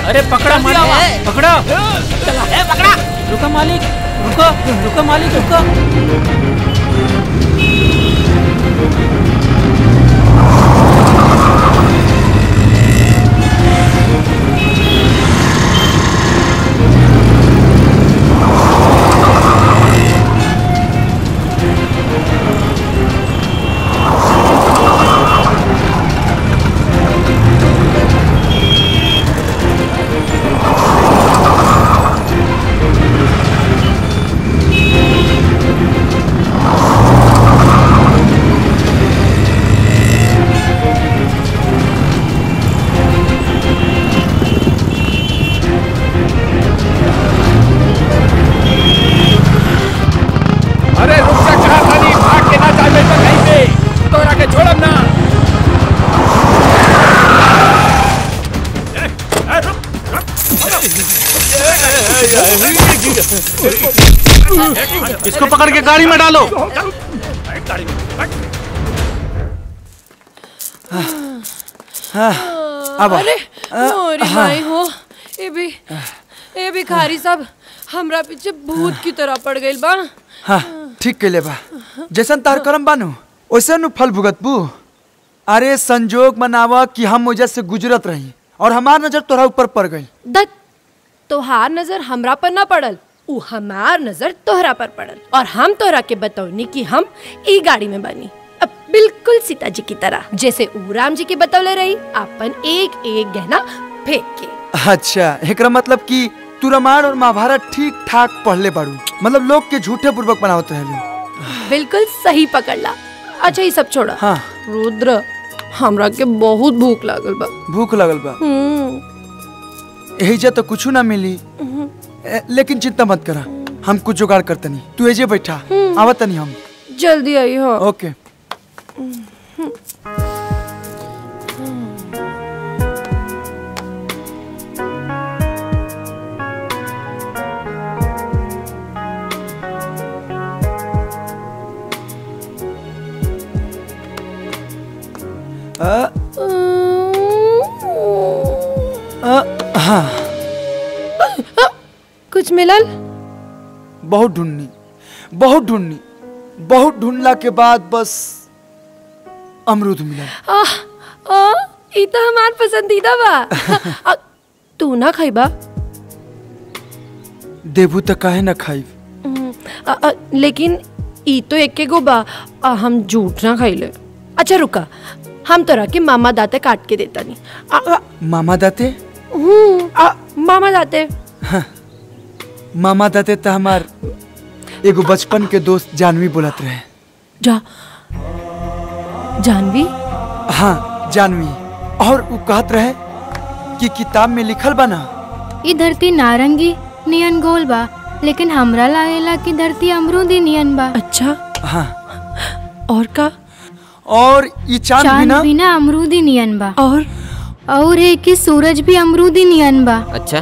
I: अरे पकड़ा मालिक, पकड़ा।
H: पकड़ा।
I: रुका मालिक। रुको रुको मालिक रुको।
Q: इसको पकड़ के गाड़ी में डालो।
K: अब अरे मोरी माई हो ए भिखारी साहब हमरा पीछे भूत की तरह पड़ गइल बा।
D: हाँ ठीक कहले बा, जैसन तार करम बानू वैसे नु फल भुगत बू। अरे संजोग मनावा कि हम वजह से गुजरत रही और हमार नजर तोरा ऊपर पड़ गई।
K: दत तोहार नजर हमरा पर ना पड़ल, उ हमार नजर तोहरा पर पड़ल और हम तोहरा के बतौनी कि हम ई गाड़ी में बनी, अब बिल्कुल सीता जी की तरह, जैसे उ राम जी के बतौले रही अपन एक एक गहना फेंक के।
D: अच्छा एकरा मतलब कि तू रामायण और महाभारत ठीक ठाक पढ़ले बाड़ू, मतलब लोग के झूठे पूर्वक बनावत रहलू।
K: बिल्कुल सही पकड़ला। अच्छा ये सब छोड़ा।
D: हाँ
K: रुद्र हमरा के बहुत भूख लागल बा।
D: भूख लागल बा? यही जा तो कुछ ना मिली, लेकिन चिंता मत करा, हम कुछ जुगाड़ करतनी, तू एजे बैठा आवतनी हम।
K: जल्दी आई हो।
D: ओके। हाँ
K: कुछ मिलल?
D: बहुत ढूंढनी, बहुत ढूंढनी, बहुत ढूंढला के बाद बस अमरूद मिला।
K: ई तो हमार पसंदीदा बा। तू ना खाइबा?
D: देबू तो काहे ना खाई।
K: लेकिन ई तो एके गो बा, हम झूठ ना खाइले। अच्छा रुका, हम तोरा के मामा दाते काट के देता नहीं।
D: मामा दाते?
K: मामा दाते।
D: हाँ, मामा दाते तो हमार एगो बचपन के दोस्त जानवी बोलत रहे।
K: जानवी?
D: हाँ जानवी, और वो कहत रहे कि किताब में लिखल बा ना,
R: ई धरती नारंगी नियन गोल बा, लेकिन हमरा लागेला कि धरती अमरूदी नियन बा।
K: अच्छा
D: हाँ।
K: और का?
D: और ये चांद
R: भी ना अमरूदी नियन बा। और है कि सूरज भी अमरूदी नियन बा।
O: अच्छा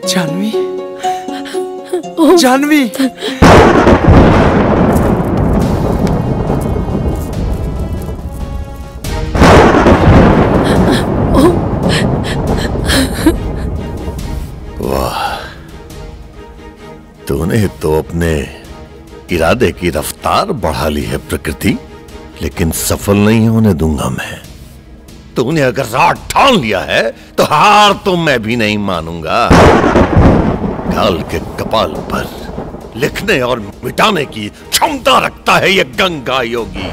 D: जानवी, जानवी,
A: वाह, तूने तो अपने इरादे की रफ्तार बढ़ा ली है प्रकृति, लेकिन सफल नहीं होने दूंगा मैं। तूने अगर रात ठान लिया है तो हार तो मैं भी नहीं मानूंगा। काल के कपाल पर लिखने और मिटाने की क्षमता रखता है ये गंगा योगी।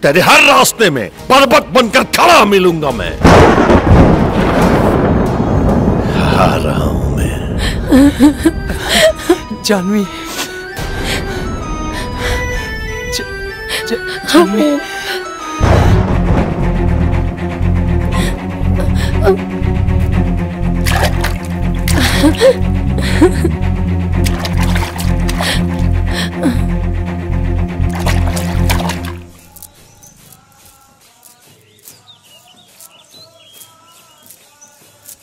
A: तेरे हर रास्ते में पर्वत बनकर खड़ा मिलूंगा मैं। आ रहा हूं मैं।
D: जानवी, जानवी,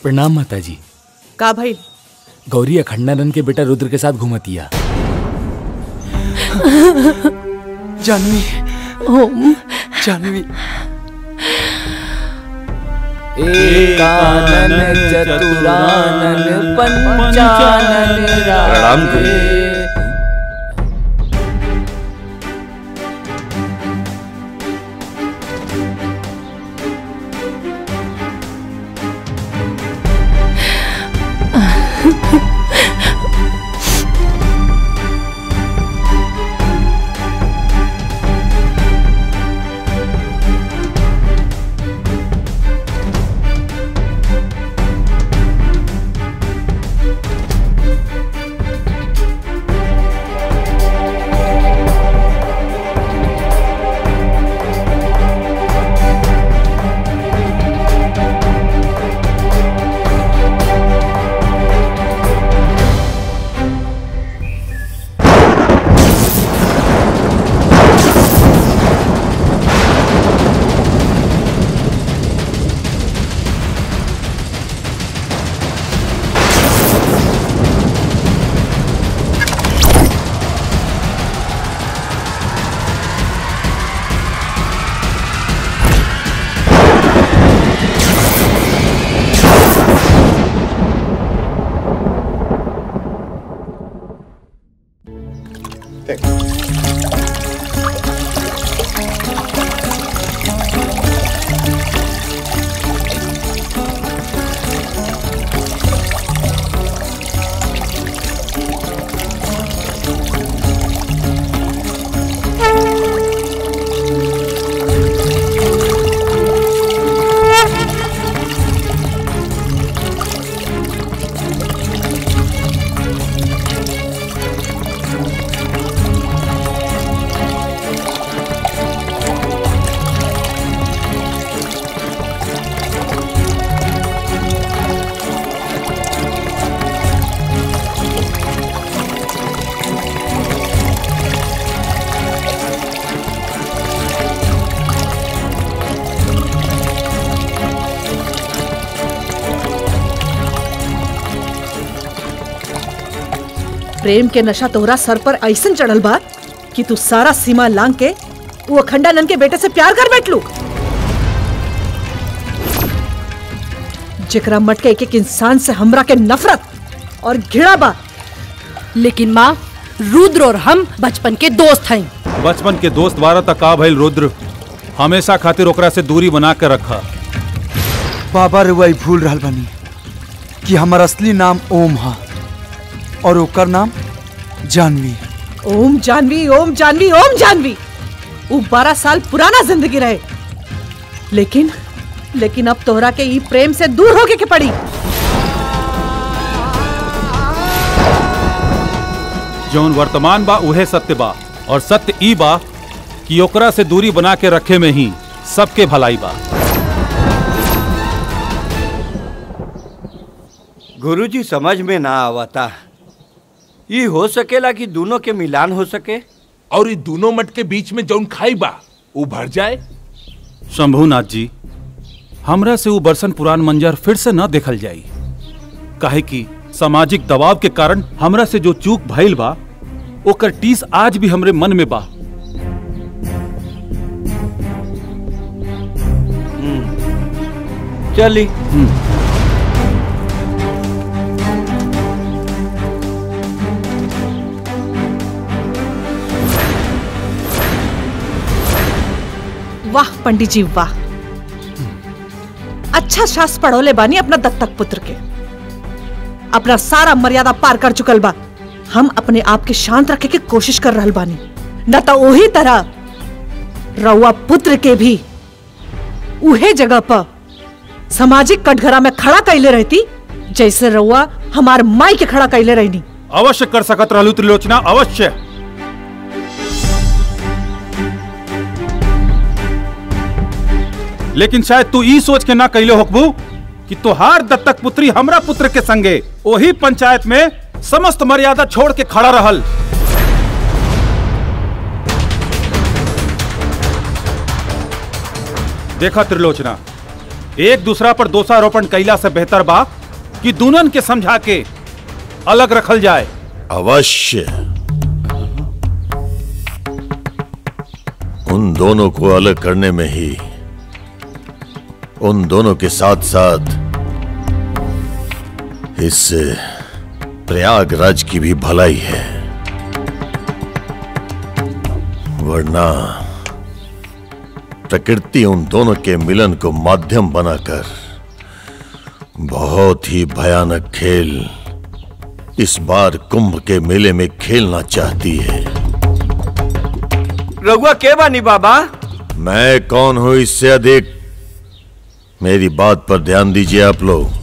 G: प्रणाम माताजी।
F: का भाई?
O: गौरी अखंडानंद के बेटा रुद्र के साथ घूमतिया।
D: जानवी,
K: ओम,
D: जानवी।
O: एकानन चतुरानन पंचानन
A: प्रणाम गुरु।
F: प्रेम के नशा तोहरा सर पर ऐसन चढ़ल बा कि तू सारा सीमा लांग के वो अखंडानंद के बेटे से प्यार कर बैठ लू, जेकरा मट के एक एक इंसान से हमरा के नफरत और घृणा बा।
K: लेकिन माँ, रुद्र और हम बचपन के दोस्त हैं।
G: बचपन के दोस्त वारा तक का भइल रुद्र, हमेशा खातिर ओकरा से दूरी बना के रखा।
D: बाबा रे वही भूल रहल बनी कि हमार असली नाम ओम हा और ओकर नाम जानवी।
F: ओम जानवी, ओम जानवी, ओम जानवी। वो 12 साल पुराना जिंदगी रहे, लेकिन अब तोहरा के ई प्रेम से दूर होके के पड़ी।
G: जौन वर्तमान बा उहे सत्य बा, और सत्य ई बा कि ओकरा से दूरी बना के रखे में ही सबके भलाई बा।
C: गुरुजी समझ में ना आवता, ये हो सकेला कि दोनों के मिलान हो सके
S: और ये दोनों मट के बीच में जौन खाई बा वो भर जाए।
G: शंभुनाथ जी, हमरा से वो बरसन पुरान मंजर फिर से न देखल जाई, काहे कि सामाजिक दबाव के कारण हमरा से जो चूक भइल बा ओकर टीस आज भी हमरे मन में बा।
C: चली।
F: वाह पंडित जी वाह, अच्छा शास्त्र पढ़ोले बानी अपना दत्तक पुत्र के। अपना सारा मर्यादा पार कर चुकल बा। हम अपने आप के शांत रखे के कोशिश कर रहल बानी, न तो वही तरह रउआ पुत्र के भी उहे जगह पर सामाजिक कटघरा में खड़ा कैले रहती जैसे रउआ हमार माई के खड़ा कैले रहनी।
G: अवश्य कर सकत रहलू त्रिलोचना, अवश्य। लेकिन शायद तू ई सोच के ना कैले होकबू कि तोहार दत्तक पुत्री हमरा पुत्र के संगे वही पंचायत में समस्त मर्यादा छोड़ के खड़ा रहल। देखा त्रिलोचना, एक दूसरा पर दोषारोपण कैला से बेहतर बा कि दुल्हन के समझा के अलग रखल जाए।
A: अवश्य। उन दोनों को अलग करने में ही उन दोनों के साथ साथ इस प्रयागराज की भी भलाई है, वरना प्रकृति उन दोनों के मिलन को माध्यम बनाकर बहुत ही भयानक खेल इस बार कुंभ के मेले में खेलना चाहती है।
C: रघुआ के बानी बाबा?
A: मैं कौन हूं इससे अधिक? मेरी बात पर ध्यान दीजिए आप लोग।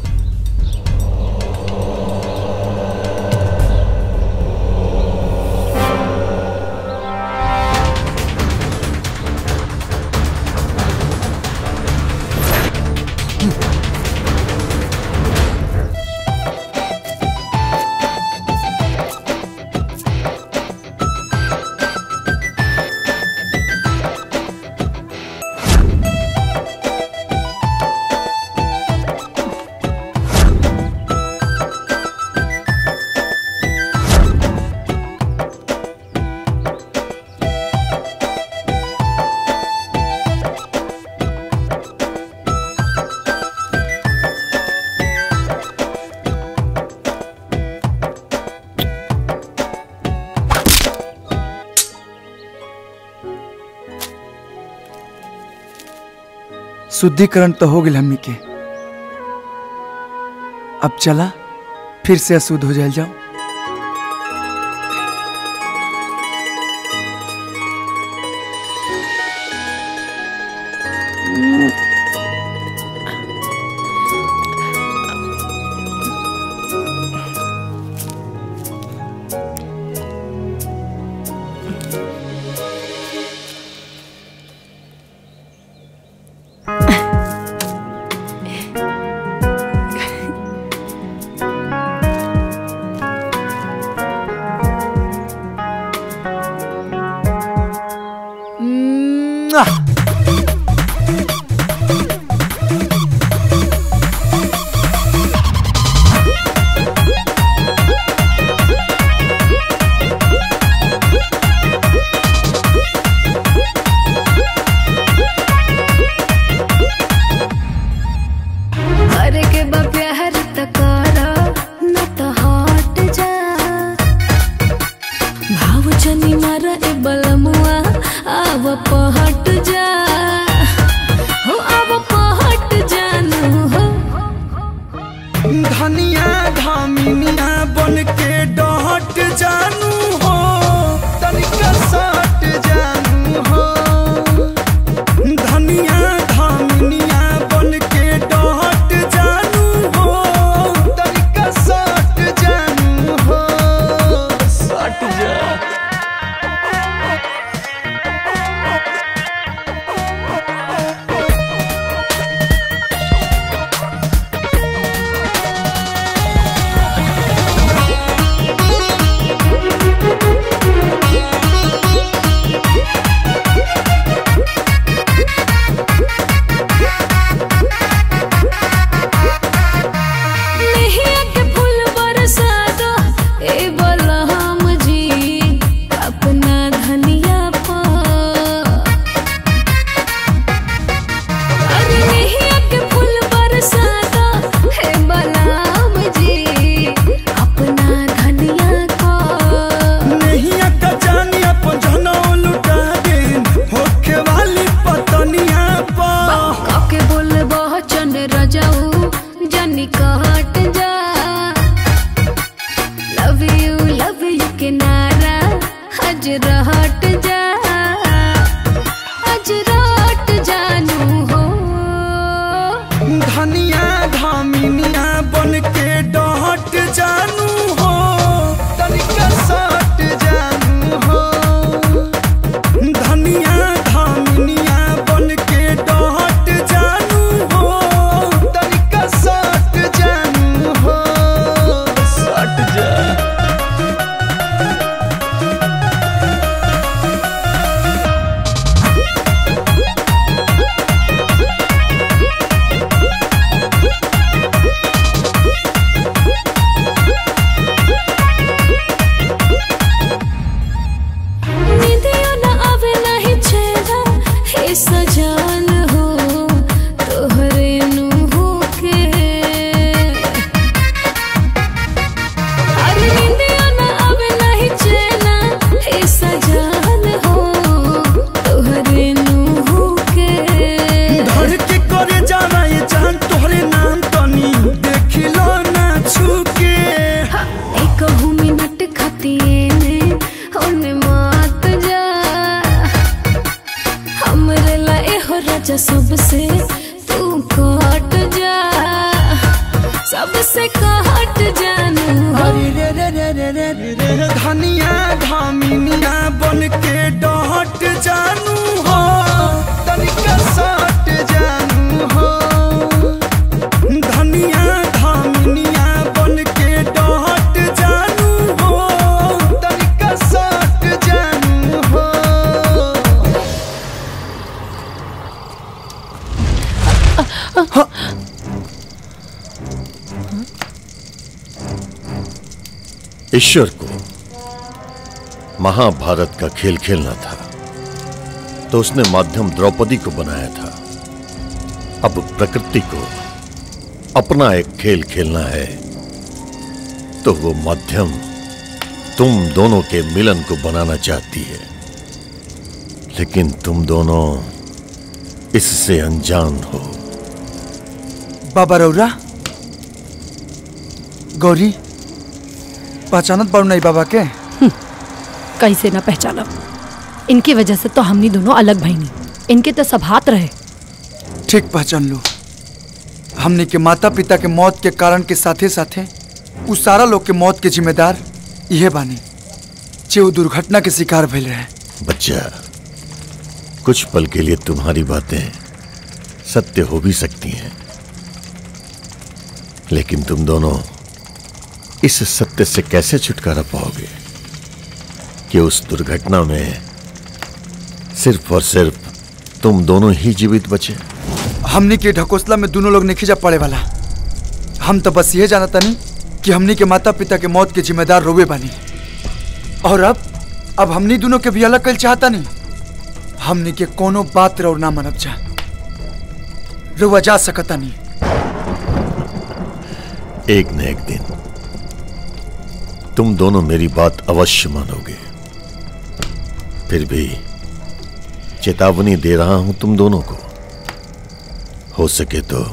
D: शुद्धिकरण तो हो गया हमनी के, अब चला फिर से अशुद्ध हो जाए जाओ।
P: सबसे कहट जानू हो।
D: रे रे रे रे रे रे धनिया धामिनिया बन के डहट जानू हो, तनिका सट जानू हो। धनिया धामिनिया बन के डहट जानू हो, तनिका सट जानू हो।
A: ईश्वर को महाभारत का खेल खेलना था तो उसने माध्यम द्रौपदी को बनाया था। अब प्रकृति को अपना एक खेल खेलना है तो वो माध्यम तुम दोनों के मिलन को बनाना चाहती है, लेकिन तुम दोनों इससे अनजान हो।
D: बाबा रौरा गौरी पहचानत पड़ू नहीं बाबा के?
K: कैसे ना पहचानब, इनकी वजह से तो हमनी दोनों अलग भईनी, इनके तो सब हाथ रहे।
D: ठीक पहचान लो, हमने के माता पिता के मौत के कारण के साथे साथे उस सारा लोग के मौत के जिम्मेदार यह बानी जे वो दुर्घटना के शिकार भइल रहे।
A: बच्चा, कुछ पल के लिए तुम्हारी बातें सत्य हो भी सकती हैं, लेकिन तुम दोनों इस सत्य से कैसे छुटकारा पाओगे कि उस दुर्घटना में सिर्फ और सिर्फ तुम दोनों ही जीवित बचे।
D: हमनी के ढकोसला में दोनों लोग नहीं जा पड़े वाला। हम तो बस ये जानता नहीं कि हमनी के माता पिता के मौत के जिम्मेदार रोवे बानी, और अब हमनी दोनों के भी अलग कर चाहता नहीं। हमनी के कोनो बात रो ना मनब जा, रुआ जा सकता नहीं।
A: एक न एक दिन तुम दोनों मेरी बात अवश्य मानोगे। फिर भी चेतावनी दे रहा हूं तुम दोनों को, हो सके तो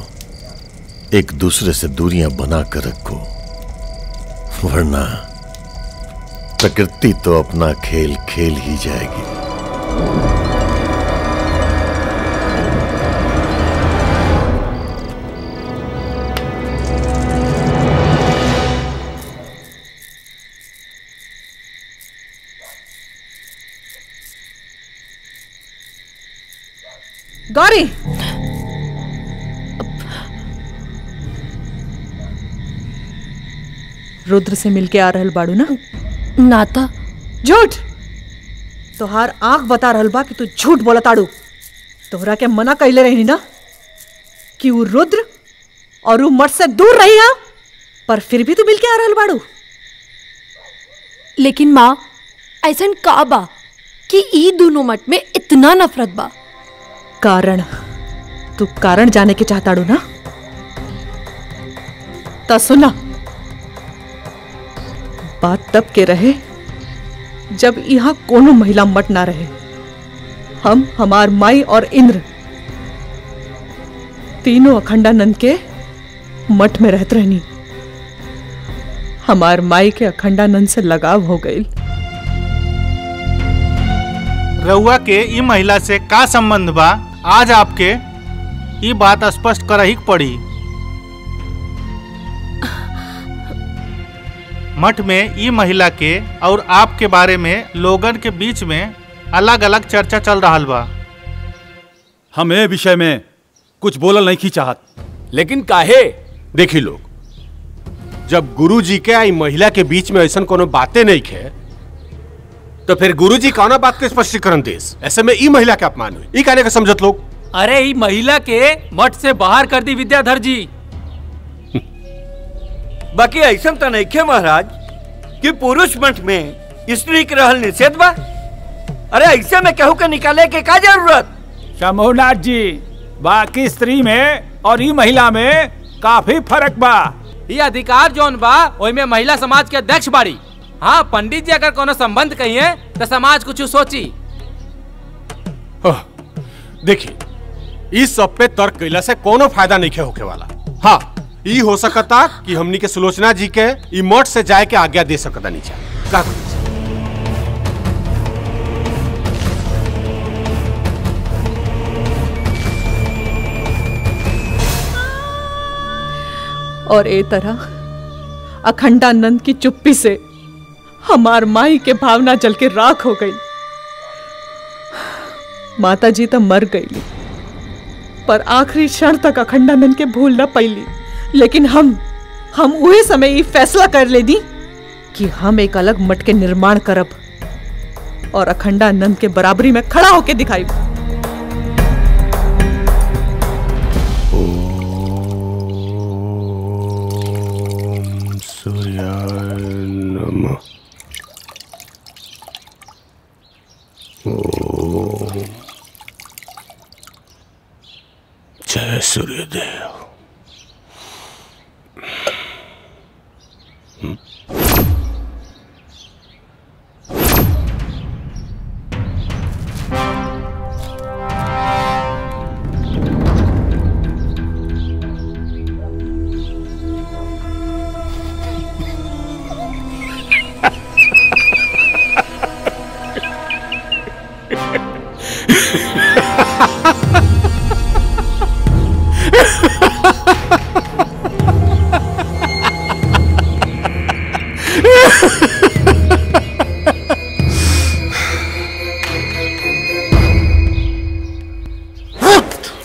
A: एक दूसरे से दूरियां बनाकर रखो, वरना प्रकृति तो अपना खेल खेल ही जाएगी।
F: गौरी, रुद्र से मिलके आ रहल बाड़ू ना?
K: नाता
F: झूठ। तोहार आंख बता रहल बा कि तू झूठ बोलत आड़ू। तोहरा के मना कइले रही ना कि वो रुद्र और वो मठ से दूर रही हा, पर फिर भी तू मिलके आ रहल बाड़ू।
K: लेकिन माँ, ऐसन का बा कि ई दोनों मठ में इतना नफरत बा?
F: कारण, तू कारण जाने के चाहताड़ू ना? तो सुना, बात तब के रहे जब यहाँ कोनो महिला मठ ना रहे। हम, हमार माई और इंद्र तीनों अखंडानंद के मठ में रहत रहनी। हमार माई के अखंडानंद से लगाव हो गई।
Q: रउआ के ई महिला से का संबंध बा? आज आपके ये बात स्पष्ट करही पड़ी। मठ में ई महिला के और आपके बारे में लोगन के बीच में अलग अलग चर्चा चल रहा बा।
G: हम ए विषय में कुछ बोलल नहीं की चाहत।
S: लेकिन काहे? देखी लोग, जब गुरुजी के आई महिला के बीच में ऐसा कोनो बातें नहीं खे, तो फिर गुरुजी कौना बात के स्पष्टीकरण देस? ऐसे में ई महिला के अपमान हुई, ई कहने का समझत लोग।
I: अरे ई महिला के मठ से बाहर कर दी विद्याधर जी।
C: बाकी ऐसा तो नहीं खे महाराज कि पुरुष मठ में स्त्री के रहल निषेध बा। अरे ऐसे में कहू के निकाले के का जरूरत?
M: शंभुनाथ जी, बाकी स्त्री में और ई महिला में काफी फर्क बा।
O: ये अधिकार जोन बा ओई में महिला समाज के अध्यक्ष बाड़ी। हाँ, पंडित जी अगर कोनो संबंध कहिए तो समाज कुछ सोची।
S: देखिए, इस सब पे तर्क कैला से कोनो फायदा नहीं होके वाला। हाँ, ई हो सकता कि हमनी के सुलोचना जी के ई मठ से जाए के आज्ञा दे सकता नीचा का?
F: और ए तरह अखंडानंद की चुप्पी से हमार माई के भावना जल के राख हो गई। माता जी तो मर गई, पर आखिरी क्षण तक अखंडानंद के भूल न पैली। लेकिन हम उहे समय ये फैसला कर ले दी कि हम एक अलग मठ के निर्माण करब और अखंडानंद के बराबरी में खड़ा होके दिखाई।
E: सूर्याय नमः। ओम जय सूर्यदेव।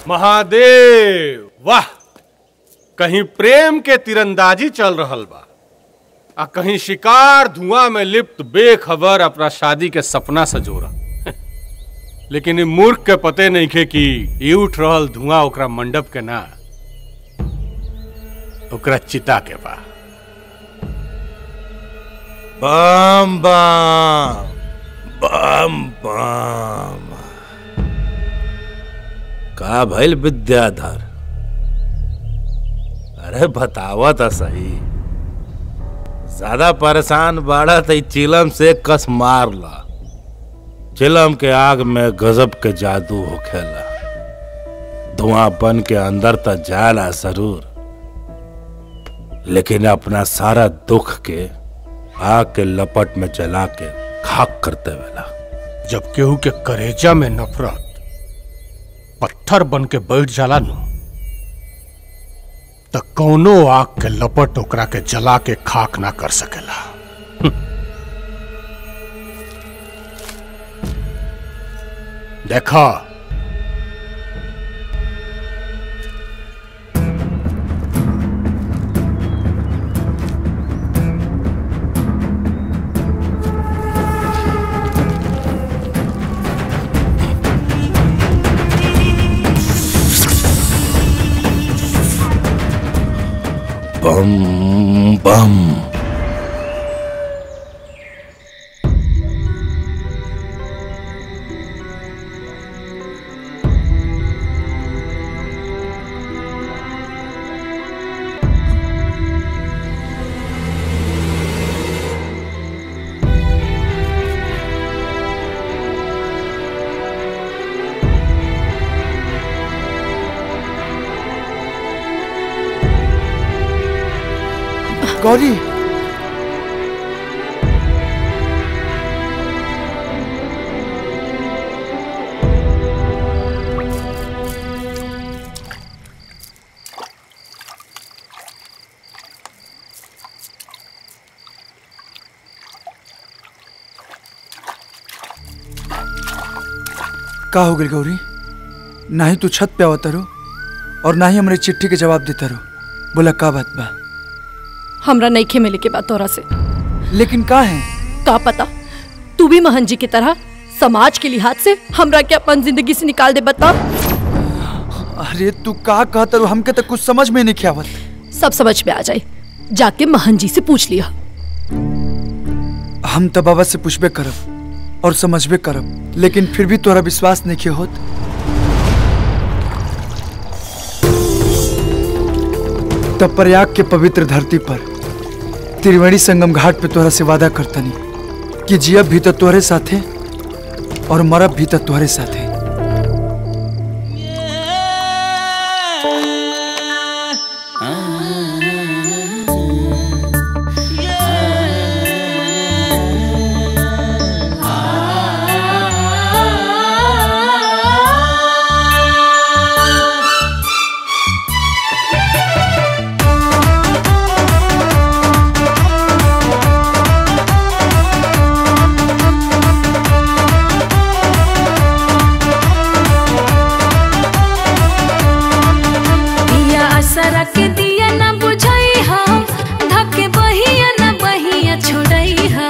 S: महादेव वाह, कहीं प्रेम के तीरंदाजी चल रहल बा आ कहीं शिकार धुआं में लिप्त बेखबर अपना शादी के सपना सजोरा। लेकिन मूर्ख के पते नहीं खे कि ये उठ रहल धुआं ओकरा मंडप के ना, ओकरा चिता के बा।
N: बम बम बम बम। का भइल विद्याधर? अरे बतावा तो सही। ज्यादा परेशान बाड़ा तो चिलम से कस मार ला। चिलम के आग में गजब के जादू होखेला। धुआं बन के अंदर तो जाला जरूर, लेकिन अपना सारा दुख के आग के लपट में जला के खाक करते वेला।
E: जब केहू के करेजा में नफरत पत्थर बन के बैठ जाला नु, तो कौनो आग के लपट ओकरा के जला के खाक ना कर सकेला। देखा,
N: बम बम।
D: गौरी, का हो गई गौरी? ना ही तू छत पे आवता रो और ना ही हमारी चिट्ठी के जवाब देता रो। बोला का बात बा?
K: हमरा नईखे मिले के बाद तोरा से।
D: लेकिन का है?
K: का पता, तू भी महन जी की तरह समाज के लिहाज से हमरा के अपन जिंदगी से निकाल दे। बता।
D: अरे तू का कहता रो? हमके तो कुछ समझ में नहीं आवत।
K: सब समझ में आ जाए, जाके महन जी से पूछ लिया।
D: हम तो बाबा से पूछबे करब और समझबे करब, लेकिन फिर भी तोरा विश्वास नहीं के होत। तब प्रयाग के पवित्र धरती पर त्रिवेणी संगम घाट पे तोरा से वादा करतनी कि जियब भी तो तोहरे साथे और मरब भी तो तोहरे साथे।
P: आसरा के दिया न बुझाई हा धके बहिया न बहिया छोड़ई हा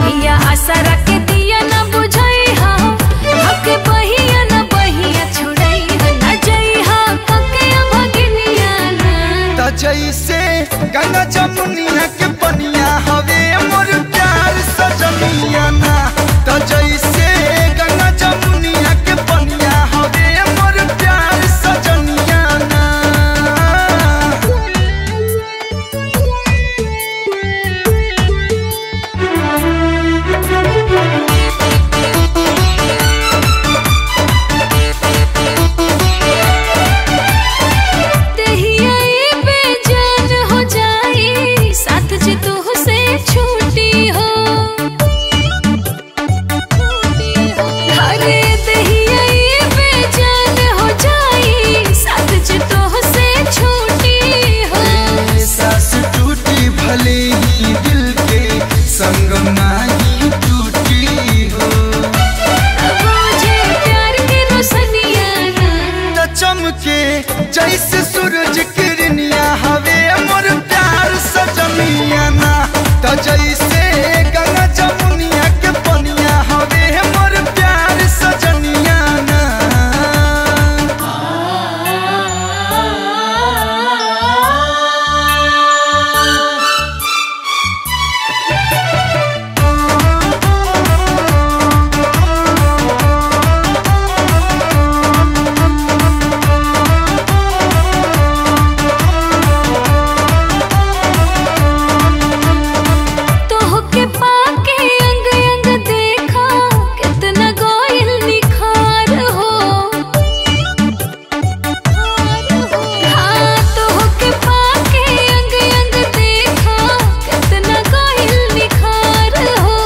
P: पिया आसरा के दिया न बुझाई हा धके बहिया न बहिया छोड़ई हा न जई हा कके भगनिया ना
D: त जैसे गंगा जमुनिया के पनिया हवे मोर प्यार सजनिया ना त जैसे गंगा जमुनिया के पनिया हवे मोर प्यार सजनिया ना
P: देहिया ये बेजान हो जाई साथ जे तू से छूटी हो अरे देहिया ये बेजान हो जाई साथ जे तू से छूटी हो
D: सांस टूटी भले ही दिल के संग नहीं टूटी हो
P: मुझे प्यार के रोशनिया ना
D: त चमके जैसे सूरज किरनिया हवे मोर प्यार सजनिया ना त जैसे गंगा जमुनिया के पनिया हवे मोर प्यार सजनिया ना
P: तोह के पाके अंग अंग देखा कितना गोयल निखार हो हाँ तोह के पाके अंग अंग देखा कितना गोयल निखार हो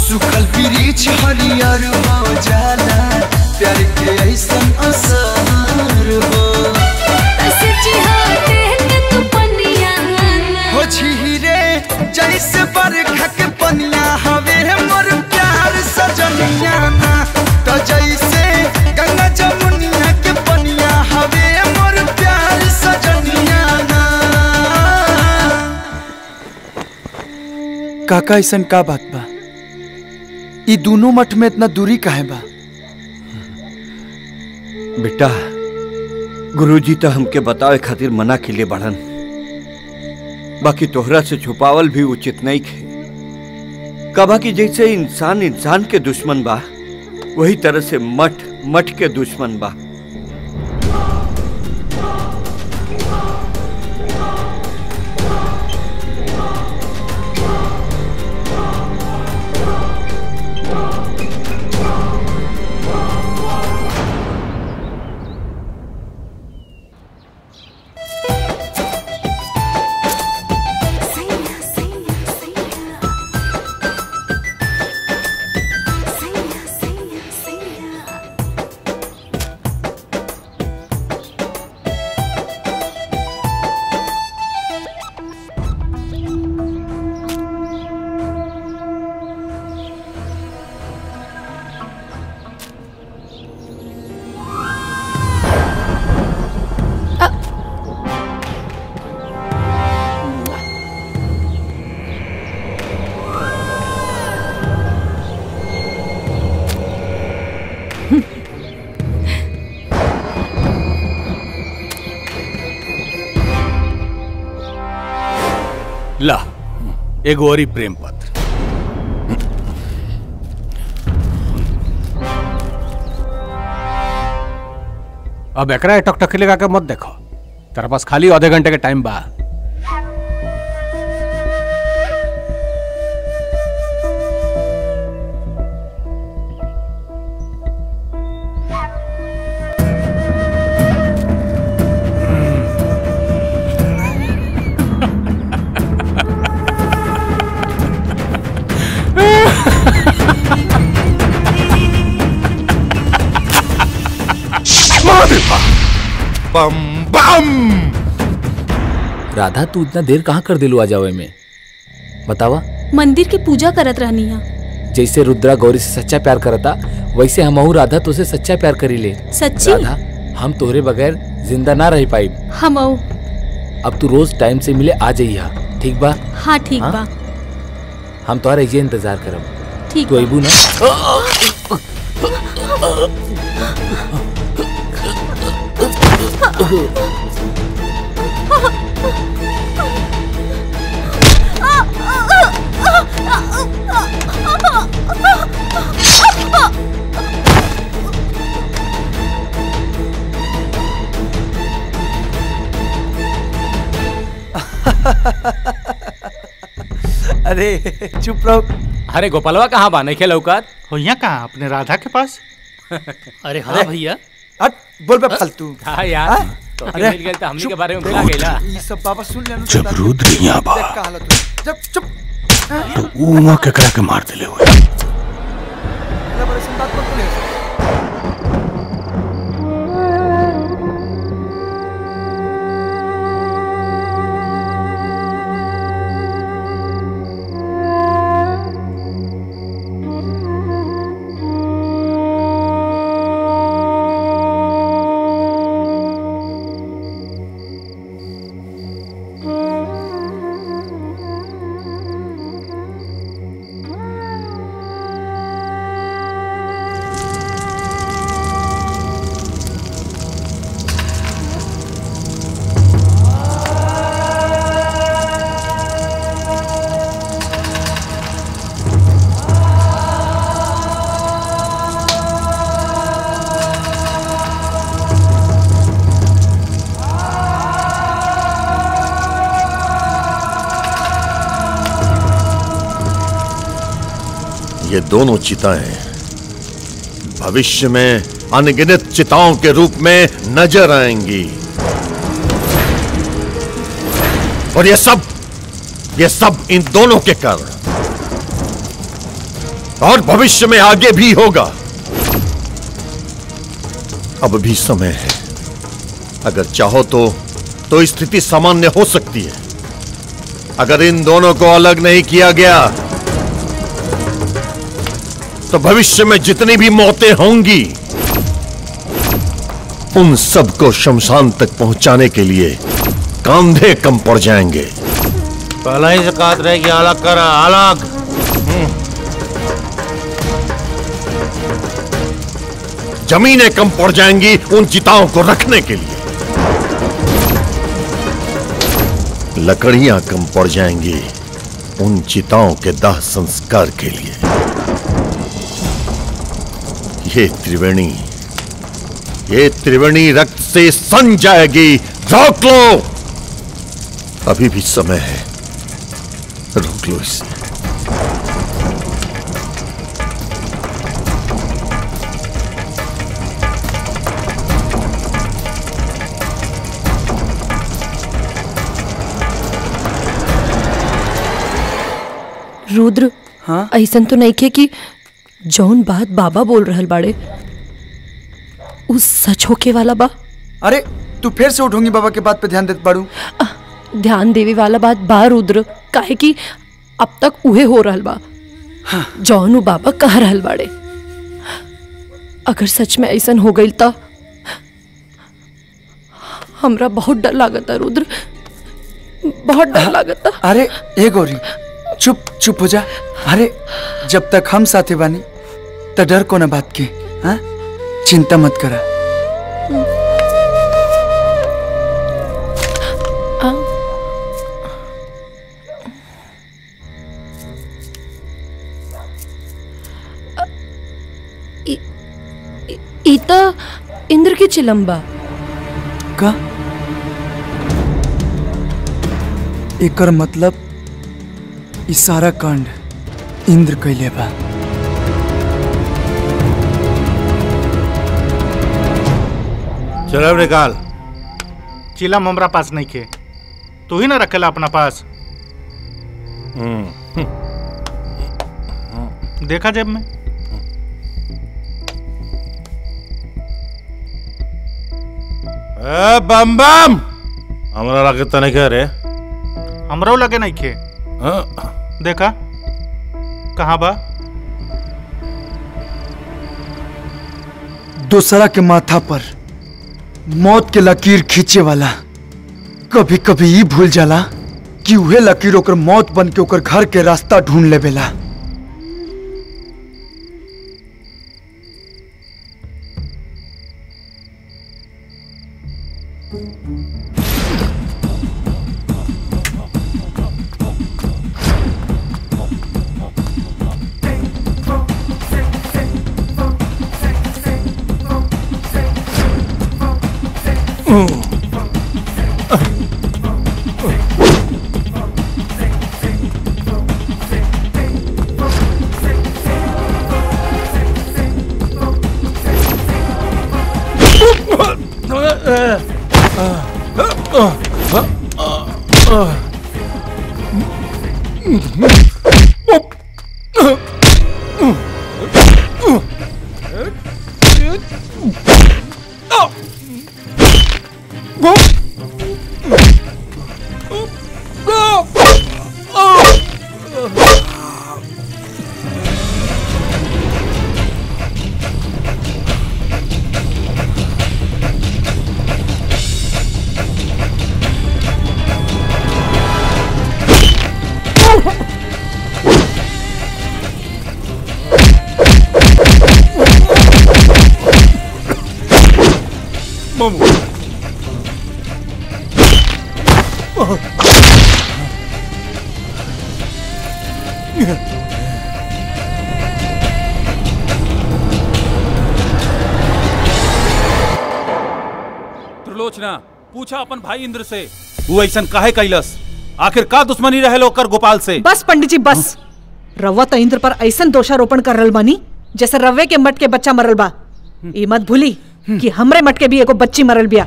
D: सुखल वृक्ष हरियर हो जाला प्यार के ऐसन असर हो
P: सच्ची हाथे न तू पनिया ना
D: हो झीरे जैसे बरखा के पनिया हवे मोर प्यार सजनिया ना तो जैसे गंगा जमुनिया के पनिया हवे मोर प्यार सजनिया ना
T: काका ऐसन का बात बा ई दोनों मठ में इतना दूरी काहे बा
C: बेटा गुरुजी तो हमके बतावे खातिर मना के लिए बढ़न बाकी तोहरा से छुपावल भी उचित नहीं खे कबा की जैसे इंसान इंसान के दुश्मन बा वही तरह से मठ मठ के दुश्मन बा
E: ला एगो और ही प्रेम पत्र। अब एकरा टकटकी लगा के मत देखो, तेरे पास खाली आधे घंटे के टाइम बा।
N: बम बम।
O: राधा तू इतना देर कहाँ कर दिलू आ जावे में बतावा।
J: मंदिर की पूजा करत रहनी है।
O: जैसे रुद्रा गौरी से सच्चा प्यार करता वैसे हमहू राधा तो से सच्चा प्यार करी ले।
J: सच्ची?
O: राधा, हम तोहरे बगैर जिंदा ना रह पाई।
J: हम
O: अब तू रोज टाइम से मिले आ जाइया, ठीक बा?
J: हाँ ठीक बा।
O: हम तोहरा ये इंतजार करब।
J: ठीक
O: तू अबू ना?
T: अरे चुप रहो।
O: अरे गोपालवा कहाँ बा? नहीं खेल औकात
Q: हो यहाँ कहाँ? अपने राधा के पास।
I: अरे हाँ भैया।
T: हट बोल बे फालतू।
O: हाँ यार, तो
T: अरे,
O: मिल गए तो हमनी
T: चुप,
O: के बारे में
T: देखो,
O: भुला गइला।
T: ये सब बाबा सुन लेना।
E: जब रुद्र यहाँ बा
T: देख का हालत हो। जब चुप।
E: तो ऊमा केकरा के मार दिले हुए।
A: ये दोनों चिताएं भविष्य में अनगिनत चिताओं के रूप में नजर आएंगी और ये सब इन दोनों के कारण और भविष्य में आगे भी होगा। अब भी समय है, अगर चाहो तो स्थिति सामान्य हो सकती है। अगर इन दोनों को अलग नहीं किया गया तो भविष्य में जितनी भी मौतें होंगी उन सबको शमशान तक पहुंचाने के लिए कंधे कम पड़ जाएंगे।
N: पहला ही से कहत रहे कि अलग करा, अलग।
A: जमीनें कम पड़ जाएंगी उन चिताओं को रखने के लिए, लकड़ियां कम पड़ जाएंगी उन चिताओं के दाह संस्कार के लिए। ये त्रिवेणी रक्त से सन जाएगी। रोक लो, अभी भी समय है, रोक लो इसे।
K: रुद्र, हाँ ऐसा तो नहीं खे कि जौन बात बाबा बोल रहल बाड़े उस सच होके वाला बा।
T: अरे तू फिर से उठूंगी बाबा के बात पे ध्यान देते बाड़ू।
K: ध्यान देवे वाला बात बा रुद्र, काहे कि अब तक उहे हो रहल बा। हाँ। जौन बाबा कह रहल बाड़े, अगर सच में ऐसा हो गई तो हमरा बहुत डर लागता रुद्र, बहुत डर लागता।
T: अरे ए गौरी, चुप चुप हो जा। अरे जब तक हम साथे बानी तो डर को ना बात के। हाँ? चिंता मत करा।
K: इता इंद्र की चिलम्बा
T: का एकर मतलब ई सारा कांड इंद्र कैले बा।
N: चलो निकाल।
Q: चिलम हमरा पास नहीं खे, तू ही ना रखेला अपना पास। देखा जेब में।
N: बम बम हमरा लगे तो नहीं कह रे।
Q: हमरो लगे नहीं खे। देखा कहाँ बा?
T: दूसरा के माथा पर मौत के लकीर खींचे वाला कभी कभी ये भूल जाला कि उहे लकीर ओकर मौत बन के ओकर घर के रास्ता ढूंढ लेवेला।
G: त्रिलोचना पूछा अपन भाई इंद्र से वो ऐसा काहे कैलस, आखिर का दुश्मनी रहे लोकर गोपाल से।
F: बस पंडित जी बस, रवा तो इंद्र पर ऐसा दोषारोपण कर रल बानी जैसे रवे के मट के बच्चा मरल बा। ई मत भूली कि हमरे मट के भी एगो बच्ची मरल बिया।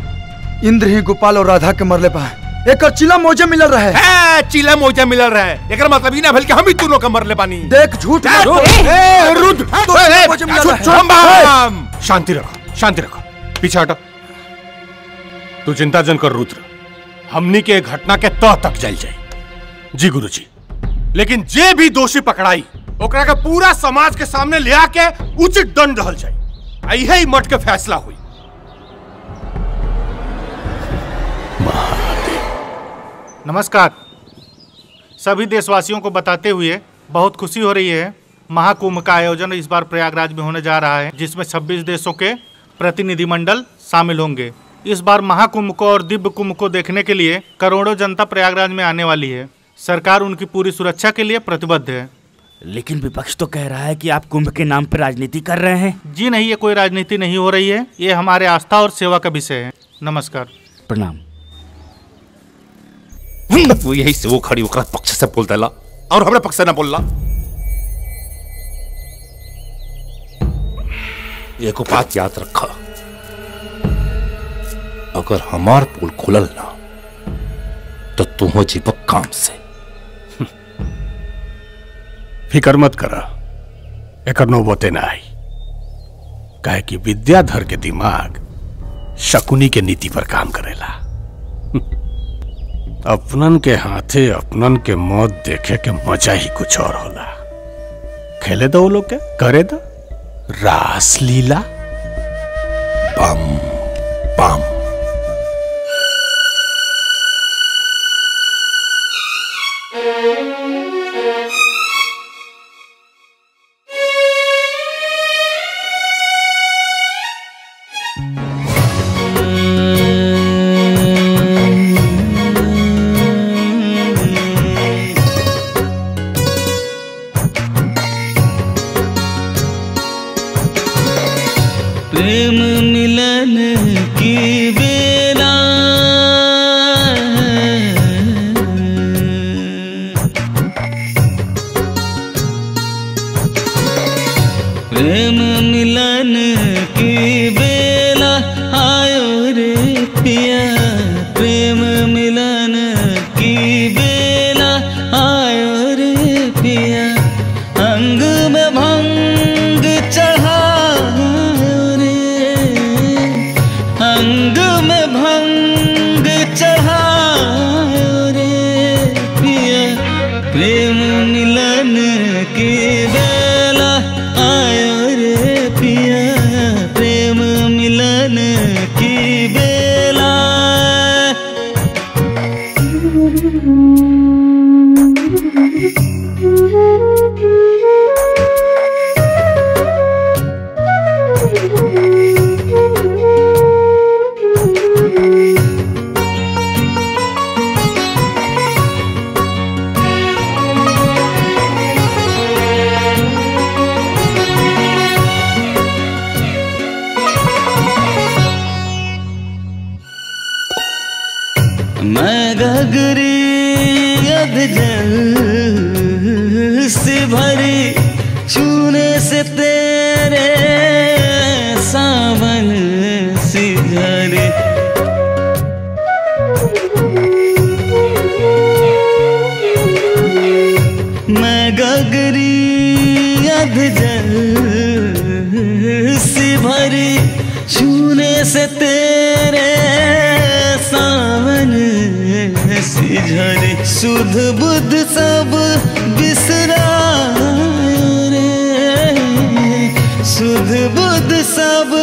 T: इंद्र ही गोपाल और राधा के मरले बा, एक चिला मोजे मिलल रहे।
S: चिला मोजा मिलल रहे, एकरा मतलब ई ना भेल कि हम ही दोनों के मरले बानी।
T: देख झूठ
S: रुद्र शांति रखो, शांति रखो, पीछे हटो। तू चिंता जन कर रुद्र, हमनी के घटना के तह तक जल जाए। जी गुरुजी, लेकिन जे भी दोषी पकड़ाई ओकरा के पूरा समाज के सामने ले आके उचित दंड रहल जाए। यही मठ के फैसला हुई।
Q: नमस्कार। सभी देशवासियों को बताते हुए बहुत खुशी हो रही है, महाकुंभ का आयोजन इस बार प्रयागराज में होने जा रहा है, जिसमें 26 देशों के प्रतिनिधिमंडल शामिल होंगे। इस बार महाकुंभ को और दिव्य कुंभ को देखने के लिए करोड़ों जनता प्रयागराज में आने वाली है। सरकार उनकी पूरी सुरक्षा के लिए प्रतिबद्ध है।
U: लेकिन विपक्ष तो कह रहा है कि आप कुंभ के नाम पर राजनीति कर रहे हैं।
Q: जी नहीं, ये कोई राजनीति नहीं हो रही है, ये हमारे आस्था और सेवा का विषय है। नमस्कार।
U: प्रणाम।
S: वो यही से वो खड़ी होकर पक्ष से बोल देला और हमारे पक्ष से ना बोलला। एक बात याद रखा, अगर हमार पुल खुलल ना तो तुम जीवक काम से।
E: फिकर मत करा, एकर नौबते ना आई। काहे कि विद्याधर के दिमाग शकुनी के नीति पर काम करेला। अपनन के हाथे अपनन के मौत देखे के मजा ही कुछ और होला। खेले दो लोग के, करे दो रास लीला।
S: बम बम।
V: प्रेम मिलन की बेला प्रेम मिलन की बेला आयो रे पिया। प्रेम मिलन की बेला आयो रे पिया। अंग में भंग चढ़ा अंग में भंग चढ़ायो रे पिया। प्रेम मिलन की बेला आयो रे पिया। प्रेम बेला मैं गगरी अध जल से भरी छूने से तेरे सावन सी झरे मैं गगरी अध जल से भरी छूने से तेरे सावन सी झरे सुध बुध सब बिसरायो रे सुध बुध सब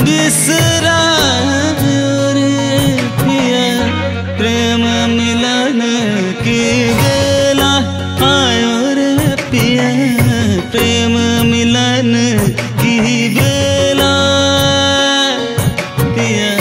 V: बिसरायो रे पिया प्रेम मिलन की बेला आयो रे पिया प्रेम मिलन की बेला पिया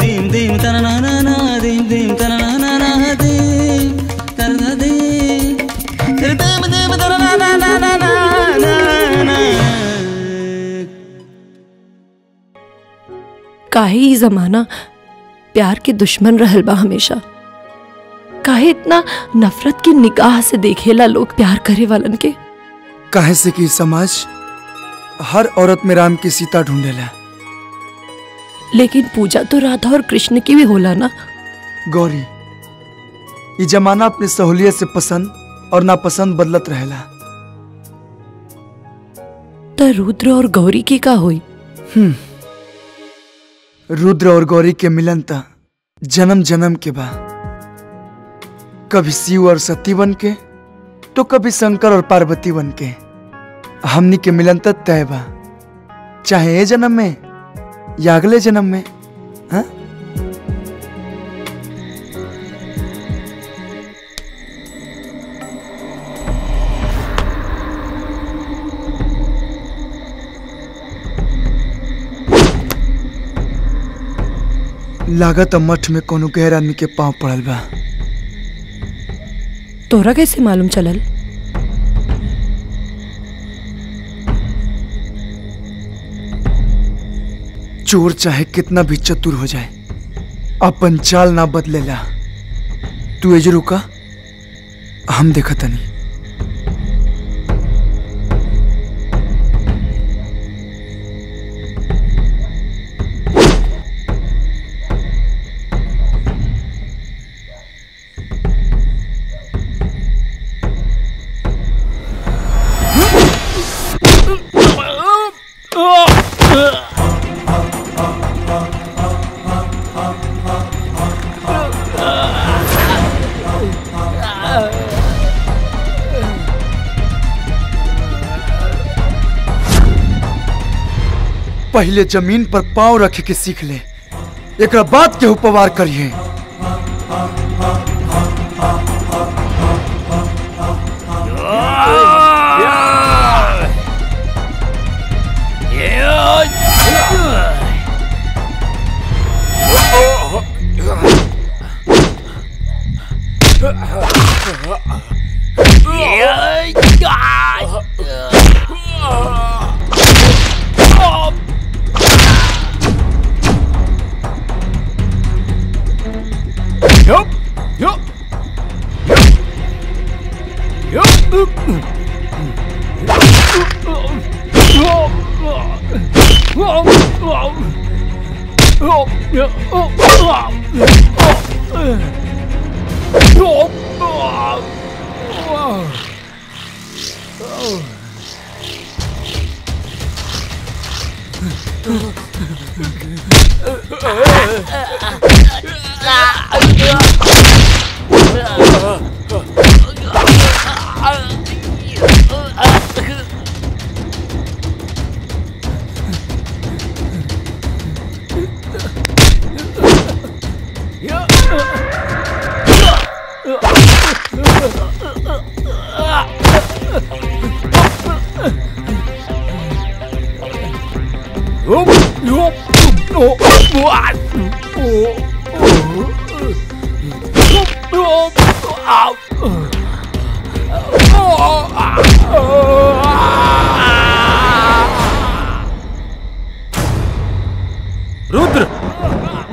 V: दीम दीम तना ना ना ना दीम दीम तना ना ना ना दीम तना दीम तेरे दीम दीम तना ना ना ना ना ना ना
K: काहे ई जमाना प्यार के दुश्मन रहल बा हमेशा। काहे इतना नफरत की निगाह से देखेला लोग प्यार करे वालन के।
T: काहे से कि समाज हर औरत में राम की सीता ढूंढेला।
K: लेकिन पूजा तो राधा और कृष्ण की भी होला ना।
T: गौरी ये जमाना अपनी सहूलियत से पसंद और नापसंद बदलत रहेला।
K: तो रुद्र और गौरी की का हुई?
T: रुद्र और गौरी के मिलन ता जन्म जन्म के बा। कभी शिव और सती बन के तो कभी शंकर और पार्वती बन के। हमनी के मिलन ता तय बा, चाहे ए जन्म में या अगले जन्म में। हाँ? लागत मठ में कोनो गैर आदमी के पांव पड़ल बा।
K: तोरा कैसे मालूम चलल?
T: चोर चाहे कितना भी चतुर हो जाए अपन चाल ना बदलेला। तू एज रुका, हम देखा तनी। पहले जमीन पर पांव रखे के सीख ले, एक बात के उपवार करिए।
G: रुद्र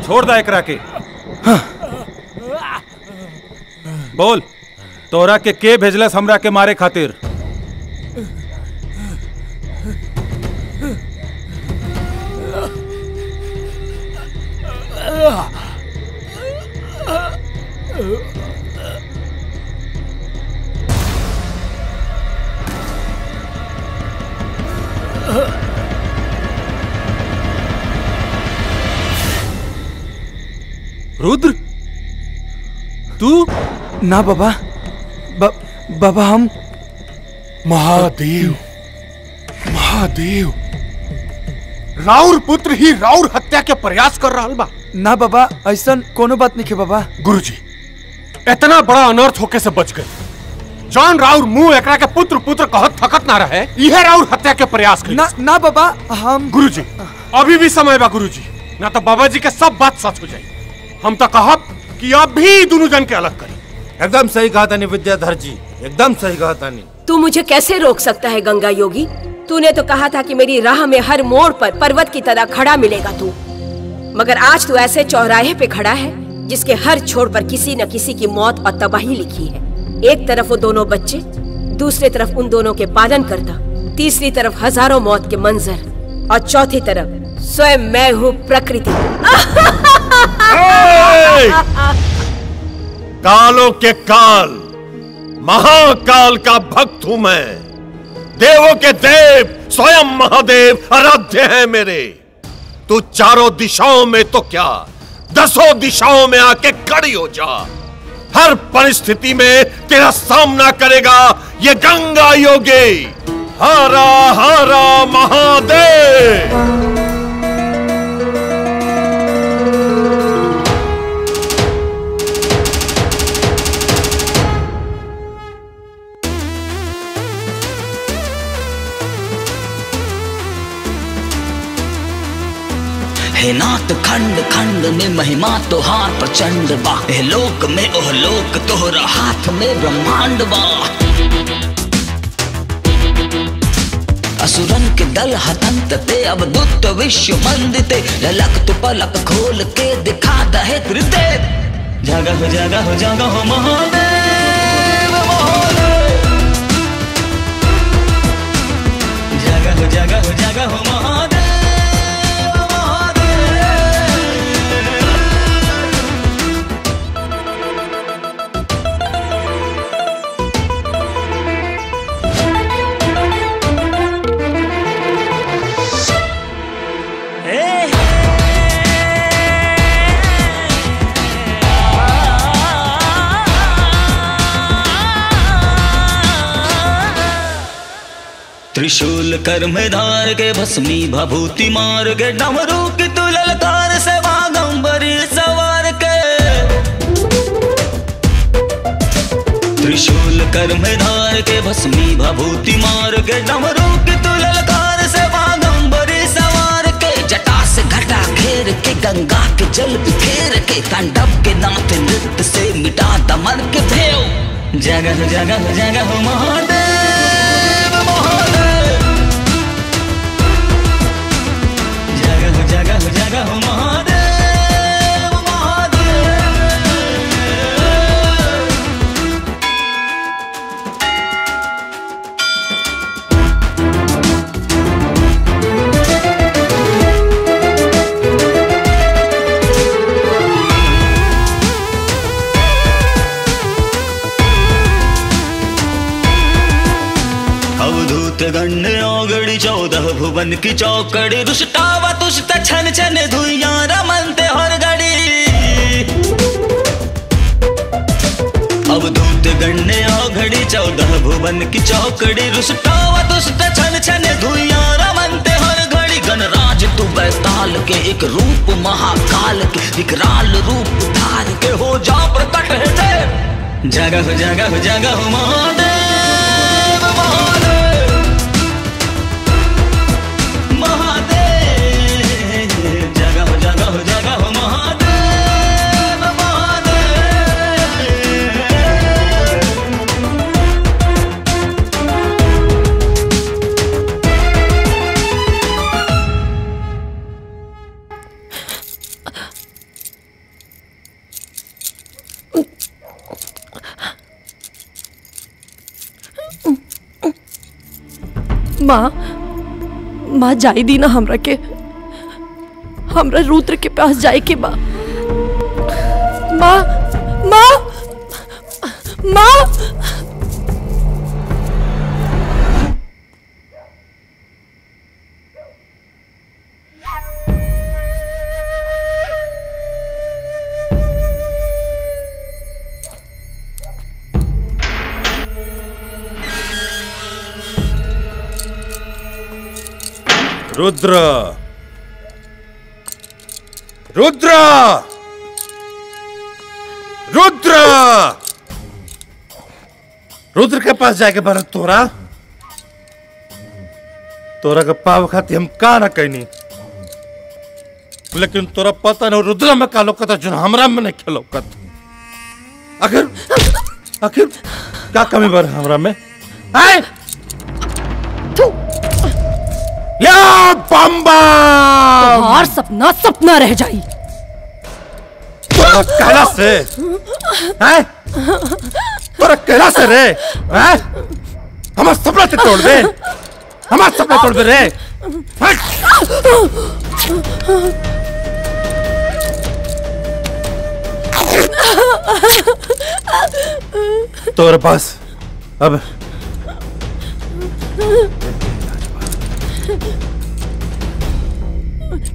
G: छोड़ दा एकरा के। बोल तोरा के भेजलस हमरा के मारे खातिर? रुद्र तू?
T: ना बाबा, बाबा हम
S: महादेव, महादेव, राउर पुत्र ही राउर हत्या के प्रयास कर रहा बा।
T: ना बाबा, ऐसा कोनो बात नहीं के बाबा।
S: गुरुजी इतना बड़ा अनर्थ होके से बच गए। जॉन राउर मुंह एकरा के पुत्र पुत्र कहत थकत ना रहे, यह राउर हत्या के प्रयास कर।
T: ना बाबा हम।
S: गुरुजी अभी भी समय बा गुरुजी, ना तो बाबा जी के सब बात सच हो जाए। हम तो कहब कि अभी दोनों जन के अलग करी।
A: एकदम सही कहा था विद्याधर जी, एकदम सही कहा था।
B: तू मुझे कैसे रोक सकता है गंगा योगी? तूने तो कहा था कि मेरी राह में हर मोड़ पर पर्वत की तरह खड़ा मिलेगा तू, मगर आज तू ऐसे चौराहे पे खड़ा है जिसके हर छोर पर किसी न किसी की मौत और तबाही लिखी है। एक तरफ वो दोनों बच्चे, दूसरी तरफ उन दोनों के पालन करता, तीसरी तरफ हजारों मौत के मंजर और चौथी तरफ स्वयं मैं हूँ प्रकृति।
A: कालों के काल, महाकाल का भक्त हूं मैं। देवों के देव स्वयं महादेव आराध्य है मेरे। तू चारों दिशाओं में तो क्या, 10 दिशाओं में आके खड़ी हो जा। हर परिस्थिति में तेरा सामना करेगा ये गंगा योगी। हरा हरा महादेव।
V: हे नाथ खंड खंड में महिमा तोहार प्रचंड बा। हे लोक में ओह लोक तोहरा हाथ में ब्रह्मांड बा। असुरन के दल हतंत ते अब दुत विश्व मंदिते। ललक तो पलक खोल के दिखा दहे त्रिदेव। जागा हो जागा हो जागा हो महादेव महादेव। जागा हो जागा हो जागा हो महादेव। त्रिशूल कर में धार के भस्मी भभूति मार के। डमरू की तू ललकार से बागंबरी सवार के। त्रिशूल कर में धार के भस्मी भभूति मार के। डमरू की तू ललकार से बागंबरी सवार के। जटा से घटा घेर के गंगा के जल बिखेर के। तांडव के नाथ नृत्य से मिटा दमन के भेव। जगह जगह जगह महादेव महादेव। जगह जगह जगह महादेव महादेव। अवधूत गण भुवन की चौकड़ी रुष्टावा तुष्ट छन छन धुइयां रमनते हर घड़ी अब दूत गण्य घड़ी 14 भुवन की चौकड़ी रुष्टावा तुष्ट छन छन धुइयां रमनते हर घड़ी गणराज तू बैताल के एक रूप महाकाल के विकराल रूप धार के हो जा प्रकट है देव जगह जगह जगह महादेव महादेव महादेव जगह जगह जगह महादेव महादेव
K: माँ जाई दी ना हमरा के, हमरा रुद्र के पास जाए के बा। माँ माँ माँ
A: रुद्र रुद्र रुद्र रुद्र के पास जाके बना तोरा के पाव खाती हम का ना कहनी, लेकिन तोरा पता नहीं रुद्र में का लोकता जो हमरा में नहीं खेलोकत। आखिर क्या कमी बर हमरा में आए या बम्बा
K: तुम्हार सपना सपना रह जाई।
A: तोरा कहला से हैं तोरा कहला से रे हैं हमार सपना ते तोड़ दे, हमार सपना तोड़ दे रे। तोरे पास अब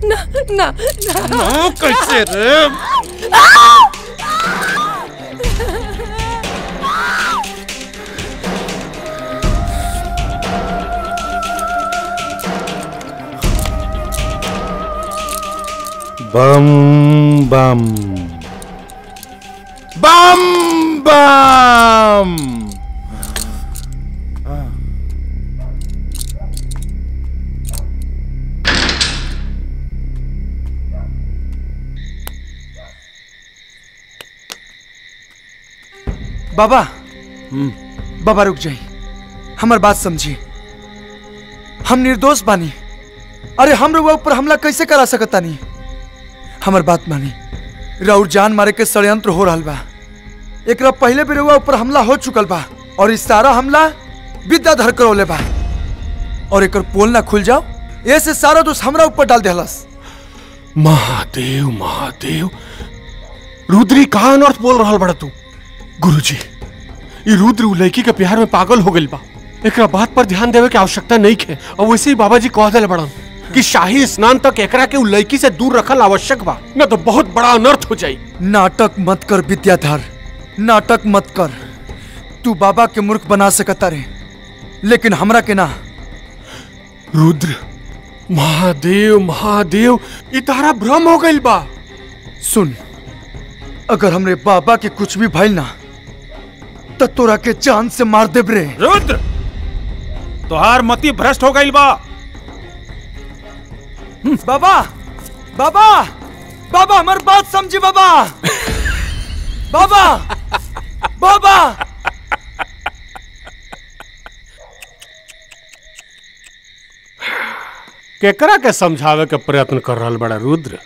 K: ना ना
A: ना कैसे रे बम बम बम बम
T: बाबा बाबा रुक जाई, हमार बात समझी। हम निर्दोष बानी, अरे हम रउआ ऊपर हमला कैसे करा सकता नहीं। हमार बात मानी, राउर जान मारे के षड्यंत्र हो रहा बा। एकरा पहले भी रउआ ऊपर हमला हो चुकल बा और इस सारा हमला विद्याधर करौले बा और एकर पोल ना खुल जाओ ऐसे सारा दोष हमरा ऊपर डाल देहलस।
S: महादेव महादेव, रुद्री कहाँ अनर्थ बोल रहा बड़ा तू? गुरुजी, ये रुद्र लड़की के प्यार में पागल हो गई बा, एकरा बात पर ध्यान देवे की आवश्यकता नहीं है। और वैसे ही बाबा जी कह दिले बड़न कि शाही स्नान तक एकरा के लड़की से दूर रखल आवश्यक बा, न तो बहुत बड़ा अनर्थ हो जाई।
T: नाटक मत कर विद्याधर, नाटक मत कर। तू बाबा के मूर्ख बना सकता रे, लेकिन हमरा के ना।
S: रुद्र महादेव महादेव, ये तारा भ्रम हो गई बा।
T: सुन, अगर हमरे बाबा के कुछ भी भइल ना तो तोरा के जान से मार देब रे।
M: रुद्र, तोहार मति भ्रष्ट हो गई बा।
T: बाबा बाबा बाबा हमार बात समझी बाबा। बाबा बाबा
S: केकरा के समझावे के प्रयत्न कर रहा बड़ा रुद्र?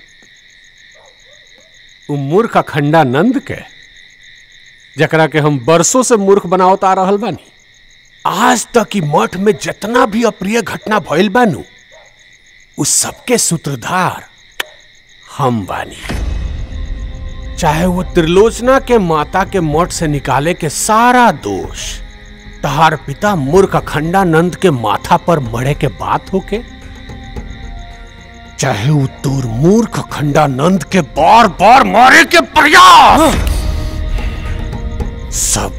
S: मूर्ख अखंडानंद के, जकरा के हम बरसों से मूर्ख बनावत आ रहल बानी। आज तक की मठ में जितना भी अप्रिय घटना भइल बानू, उस सबके सूत्रधार हम बानी। चाहे वो त्रिलोचना के माता के मठ से निकाले के सारा दोष तहार पिता मूर्ख अखंडानंद के माथा पर मरे के बात होके,
E: चाहे वो दूर मूर्ख खंडानंद के बार बार मारे के प्रयास सब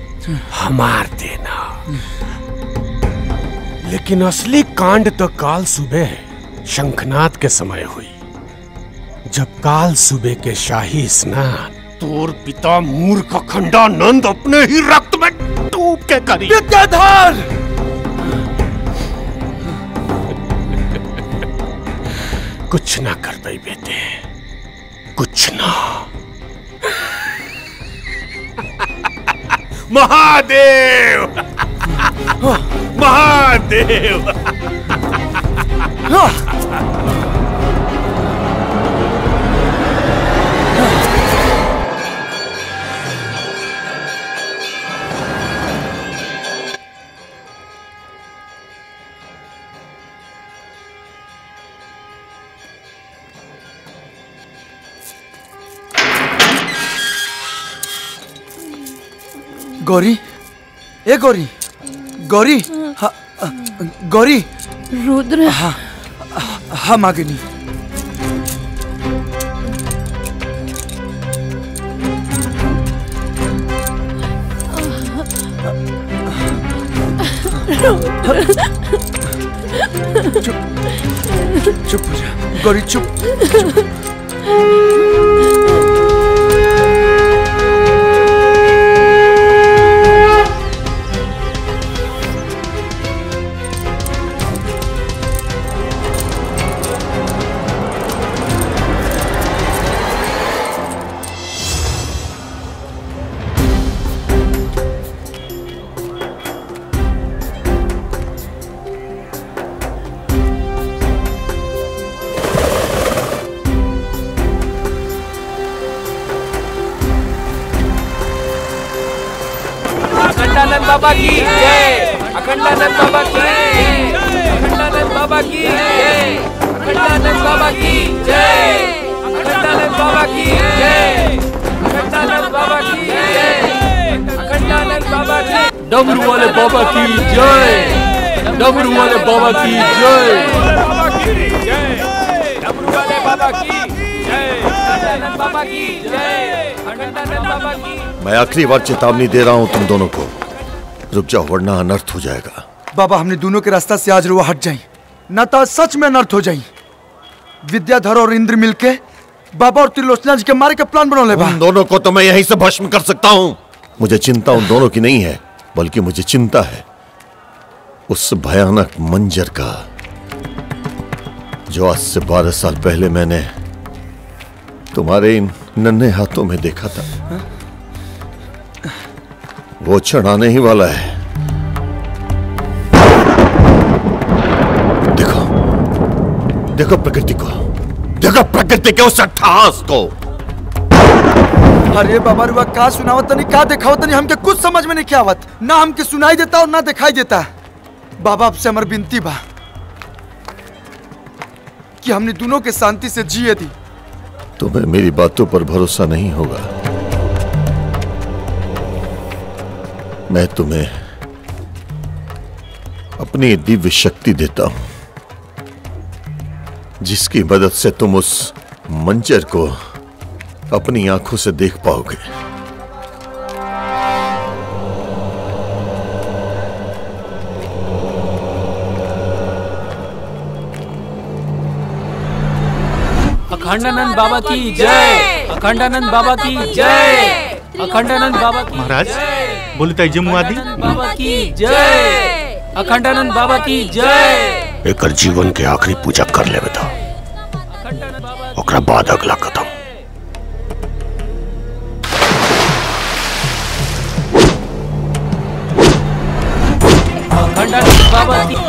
E: हमार देना। लेकिन असली कांड तो काल सुबह शंखनाद के समय हुई, जब काल सुबह के शाही स्नान तोर पिता मूर्ख खंडानंद अपने ही रक्त में डूब के करी।
T: विद्याधर!
E: कुछ ना कर पाई बेटे, कुछ ना। महादेव! महादेव!
T: गौरी, ए गौरी, गौरी, गौरी।
K: रुद्र।
T: हाँ, हाँ मागिनी। चुप चुप हो जा गौरी, चुप।
O: अखंडानंद बाबा की जय, अखंडानंद बाबा की जय, अखंडानंद बाबा की जय, अखंडानंद बाबा की जय, अखंडानंद बाबा की जय, अखंडानंद बाबा की जय, अखंडानंद बाबा की।
C: डमरू वाले बाबा की जय, डमरू वाले बाबा की जय,
O: डमरू वाले बाबा की जय, अखंडानंद बाबा की जय, अखंडानंद बाबा की।
A: मैं आखिरी बार चेतावनी दे रहा हूं तुम दोनों को, रुक जाओ वरना अनर्थ हो जाएगा।
T: बाबा हमने दोनों के रास्ता से आज रुआ हट जाई, न तो सच में अनर्थ हो जाई। विद्याधर और इंद्र मिलके बाबा और त्रिलोचना जी के मारे के प्लान बना ले।
A: उन दोनों को तो मैं यहीं से भस्म कर सकता हूं। मुझे चिंता उन दोनों की नहीं है, बल्कि मुझे चिंता है उस भयानक मंजर का जो आज से 12 साल पहले मैंने तुम्हारे इन नन्हे हाथों में देखा था। वो क्षण आने ही वाला है। देखो देखो प्रकृति को, देखो प्रकृति के उस अट्टहास को।
T: अरे बाबा रुआ का सुनावत नहीं, का देखावत नहीं, हमके कुछ समझ में नहीं क्या आवत। ना हमके सुनाई देता और ना दिखाई देता। बाबा आपसे हमारी विनती बा कि हमने दोनों के शांति से जिए दी।
A: तुम्हें मेरी बातों पर भरोसा नहीं होगा। मैं तुम्हें अपनी दिव्य शक्ति देता हूं, जिसकी मदद से तुम उस मंजर को अपनी आंखों से देख पाओगे।
I: अखंडानंद बाबा की जय, अखंडानंद बाबा की जय, अखंडानंद बाबा की
Q: महाराज बोली तय जमुआदी
I: बाबा की जय, अखंडानंद बाबा की जय।
E: एक जीवन के आखिरी पूजा कर ले बता, ओकरा बाद अगला कदम।
I: अखंडानंद बाबा की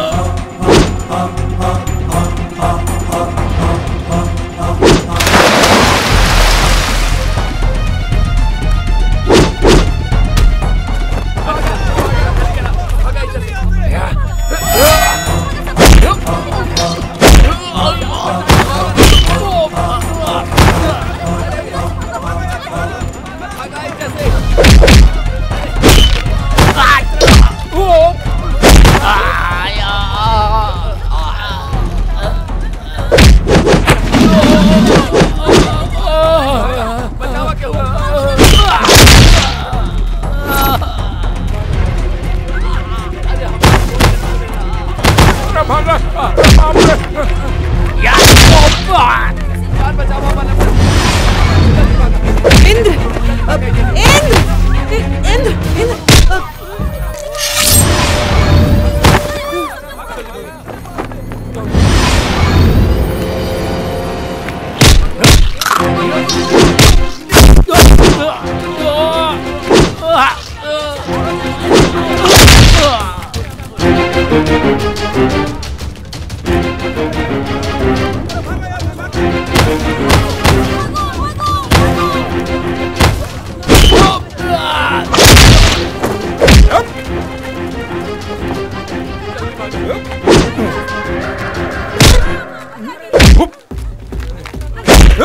M: अरे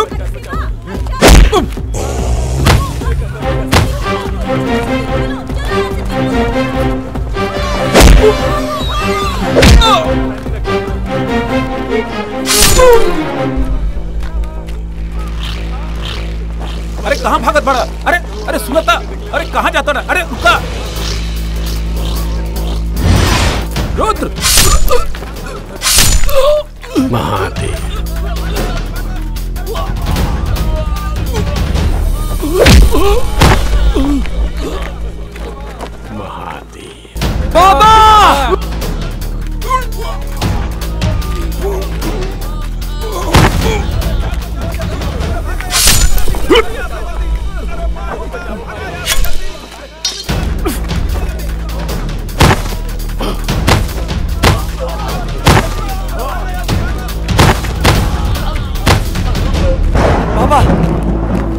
M: कहाँ भागत बड़ा? अरे अरे सुनता, अरे कहाँ जाता ना? अरे रुका रुद्र।
E: महादेव
O: बाबा!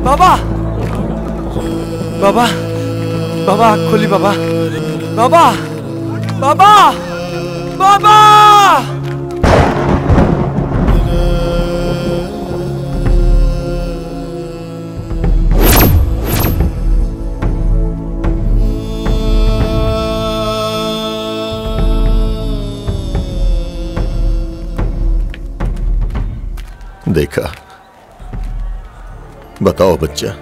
T: बाबा बाबा बाबा आँख खोली बाबा बाबा बाबा बाबा
A: देखा, बताओ बच्चा,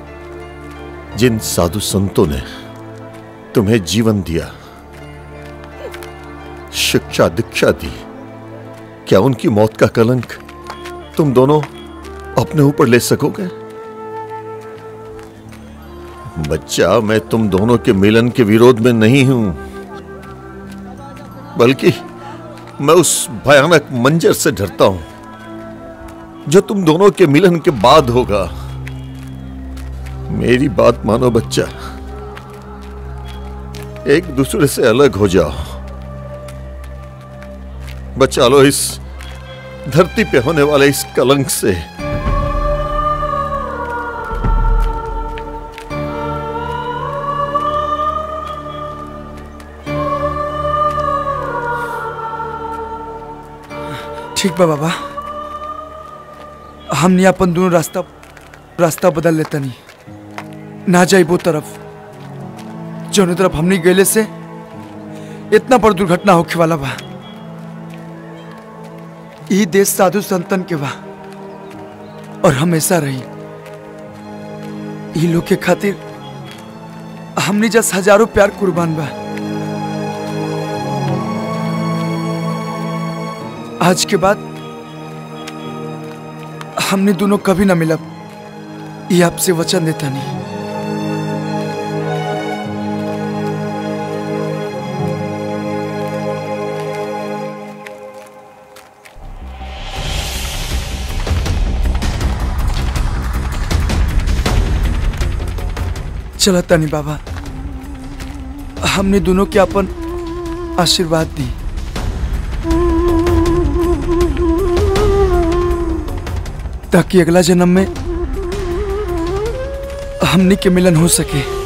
A: जिन साधु संतों ने तुम्हें जीवन दिया, शिक्षा दीक्षा दी, क्या उनकी मौत का कलंक तुम दोनों अपने ऊपर ले सकोगे? बच्चा, मैं तुम दोनों के मिलन के विरोध में नहीं हूं, बल्कि मैं उस भयानक मंजर से डरता हूं जो तुम दोनों के मिलन के बाद होगा। मेरी बात मानो बच्चा, एक दूसरे से अलग हो जाओ, बचा लो इस धरती पे होने वाले इस कलंक से।
T: ठीक बा बाबा, हमने अपन दोनों रास्ता बदल लेता नहीं, ना जाए वो तरफ जौन तरफ हमने गए से इतना बड़ दुर्घटना होके वाला बा। ये देश साधु संतन के बा और हमेशा रही। ये लोग के खातिर हमने जस हजारों प्यार कुर्बान बा। आज के बाद हमने दोनों कभी ना मिलब, ये आपसे वचन देता नहीं। चलता नहीं बाबा, हमने दोनों के अपन आशीर्वाद दी। ताकि अगला जन्म में हमने के मिलन हो सके।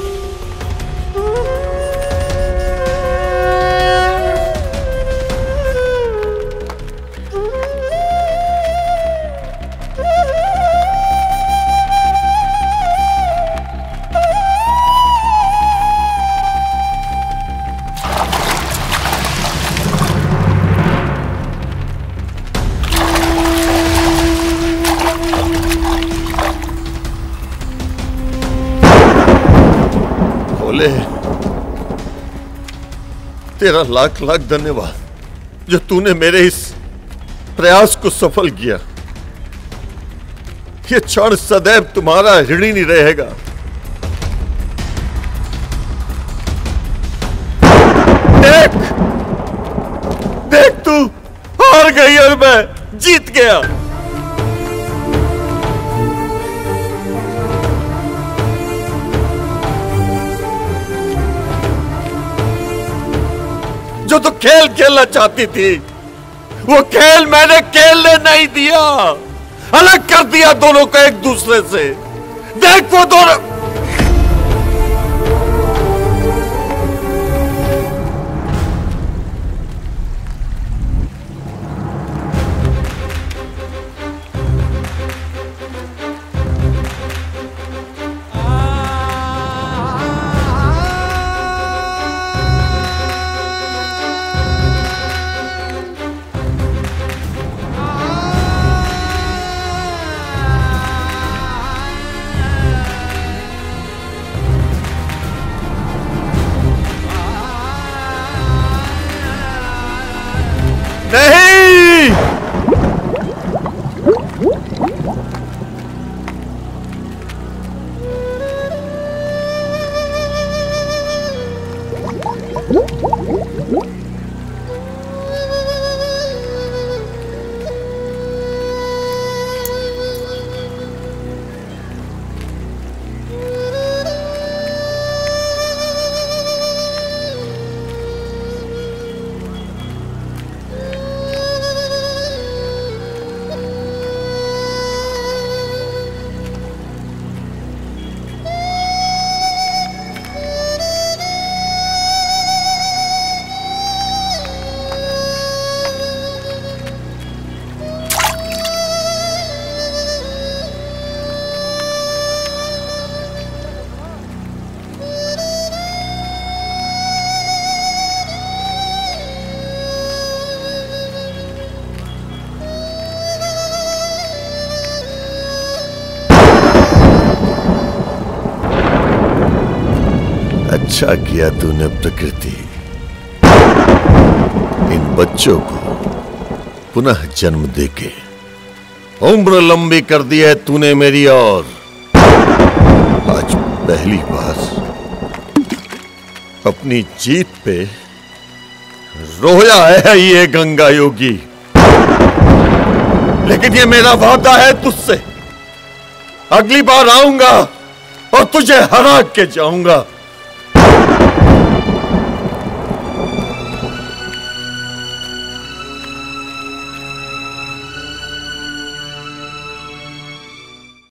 A: तेरा लाख लाख धन्यवाद जो तूने मेरे इस प्रयास को सफल किया। ये क्षण सदैव तुम्हारा ऋणी नहीं रहेगा। देख, देख, तू हार गई और मैं जीत गया। जो तू खेल खेलना चाहती थी, वो खेल मैंने खेलने नहीं दिया। अलग कर दिया दोनों को एक दूसरे से। देख, वो दोनों अच्छा किया तूने प्रकृति, इन बच्चों को पुनः जन्म देके उम्र लंबी कर दी है तूने मेरी। और आज पहली बार अपनी जीत पे रोया है ये गंगा योगी। लेकिन ये मेरा वादा है तुझसे, अगली बार आऊंगा और तुझे हरा के जाऊंगा।